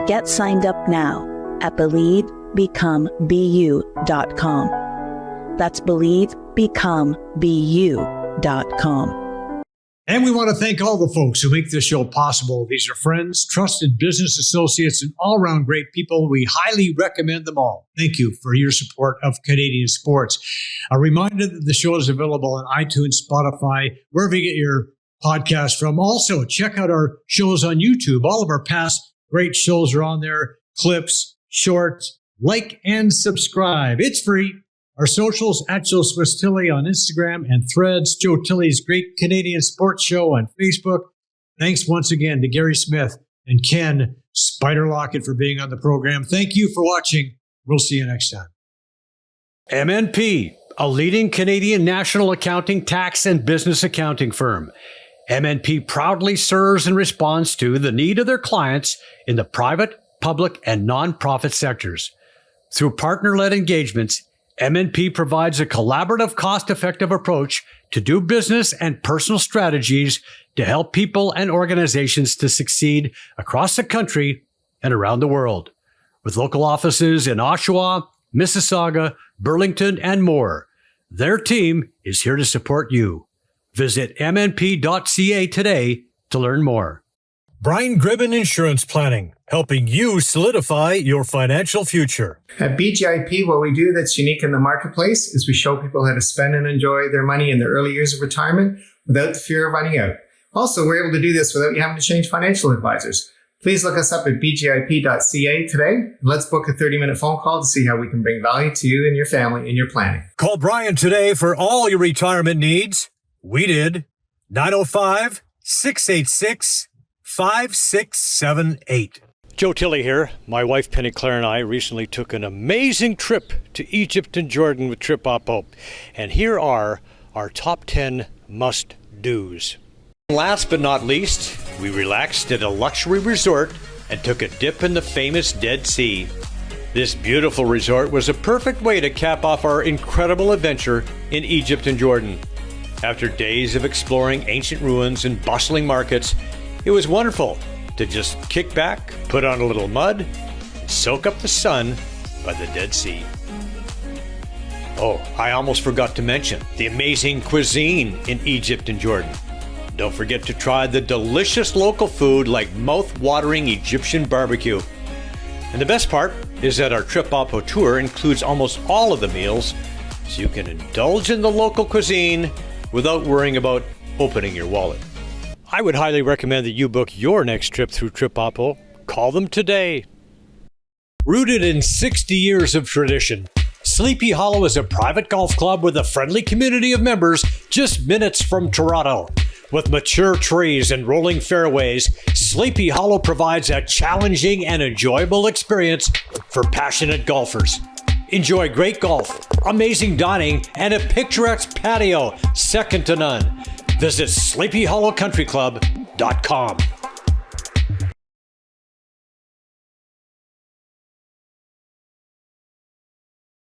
Get signed up now at BelieveBecomeBeYou.com. That's BelieveBecomeBeYou.com. And we want to thank all the folks who make this show possible. These are friends, trusted business associates, and all-around great people. We highly recommend them all. Thank you for your support of Canadian sports. A reminder that the show is available on iTunes, Spotify, wherever you get your podcast from. Also, check out our shows on YouTube. All of our past great shows are on there. Clips, shorts, like and subscribe. It's free. Our socials at Joe Swiss Tilley on Instagram and Threads, Joe Tilley's Great Canadian Sports Show on Facebook. Thanks once again to Gary Smith and Ken Spider Lockett for being on the program. Thank you for watching. We'll see you next time. MNP, a leading Canadian national accounting, tax, and business accounting firm. MNP proudly serves and responds to the need of their clients in the private, public, and nonprofit sectors. Through partner-led engagements, MNP provides a collaborative, cost-effective approach to do business and personal strategies to help people and organizations to succeed across the country and around the world. With local offices in Oshawa, Mississauga, Burlington, and more, their team is here to support you. Visit mnp.ca today to learn more. Brian Gribben Insurance Planning, helping you solidify your financial future. At BGIP, what we do that's unique in the marketplace is we show people how to spend and enjoy their money in their early years of retirement without the fear of running out. Also, we're able to do this without you having to change financial advisors. Please look us up at bgip.ca today. Let's book a 30-minute phone call to see how we can bring value to you and your family in your planning. Call Brian today for all your retirement needs. We did. 905-686-5678. Joe Tilley here. My wife Penny Claire and I recently took an amazing trip to Egypt and Jordan with Trip Oppo. And here are our top 10 must-dos. Last but not least, we relaxed at a luxury resort and took a dip in the famous Dead Sea. This beautiful resort was a perfect way to cap off our incredible adventure in Egypt and Jordan. After days of exploring ancient ruins and bustling markets, it was wonderful to just kick back, put on a little mud, and soak up the sun by the Dead Sea. Oh, I almost forgot to mention the amazing cuisine in Egypt and Jordan. Don't forget to try the delicious local food like mouth-watering Egyptian barbecue. And the best part is that our Trip Oppo tour includes almost all of the meals, so you can indulge in the local cuisine without worrying about opening your wallet. I would highly recommend that you book your next trip through Trip Oppo. Call them today. Rooted in 60 years of tradition, Sleepy Hollow is a private golf club with a friendly community of members just minutes from Toronto. With mature trees and rolling fairways, Sleepy Hollow provides a challenging and enjoyable experience for passionate golfers. Enjoy great golf, amazing dining, and a picturesque patio second to none. Visit SleepyHollowCountryClub.com.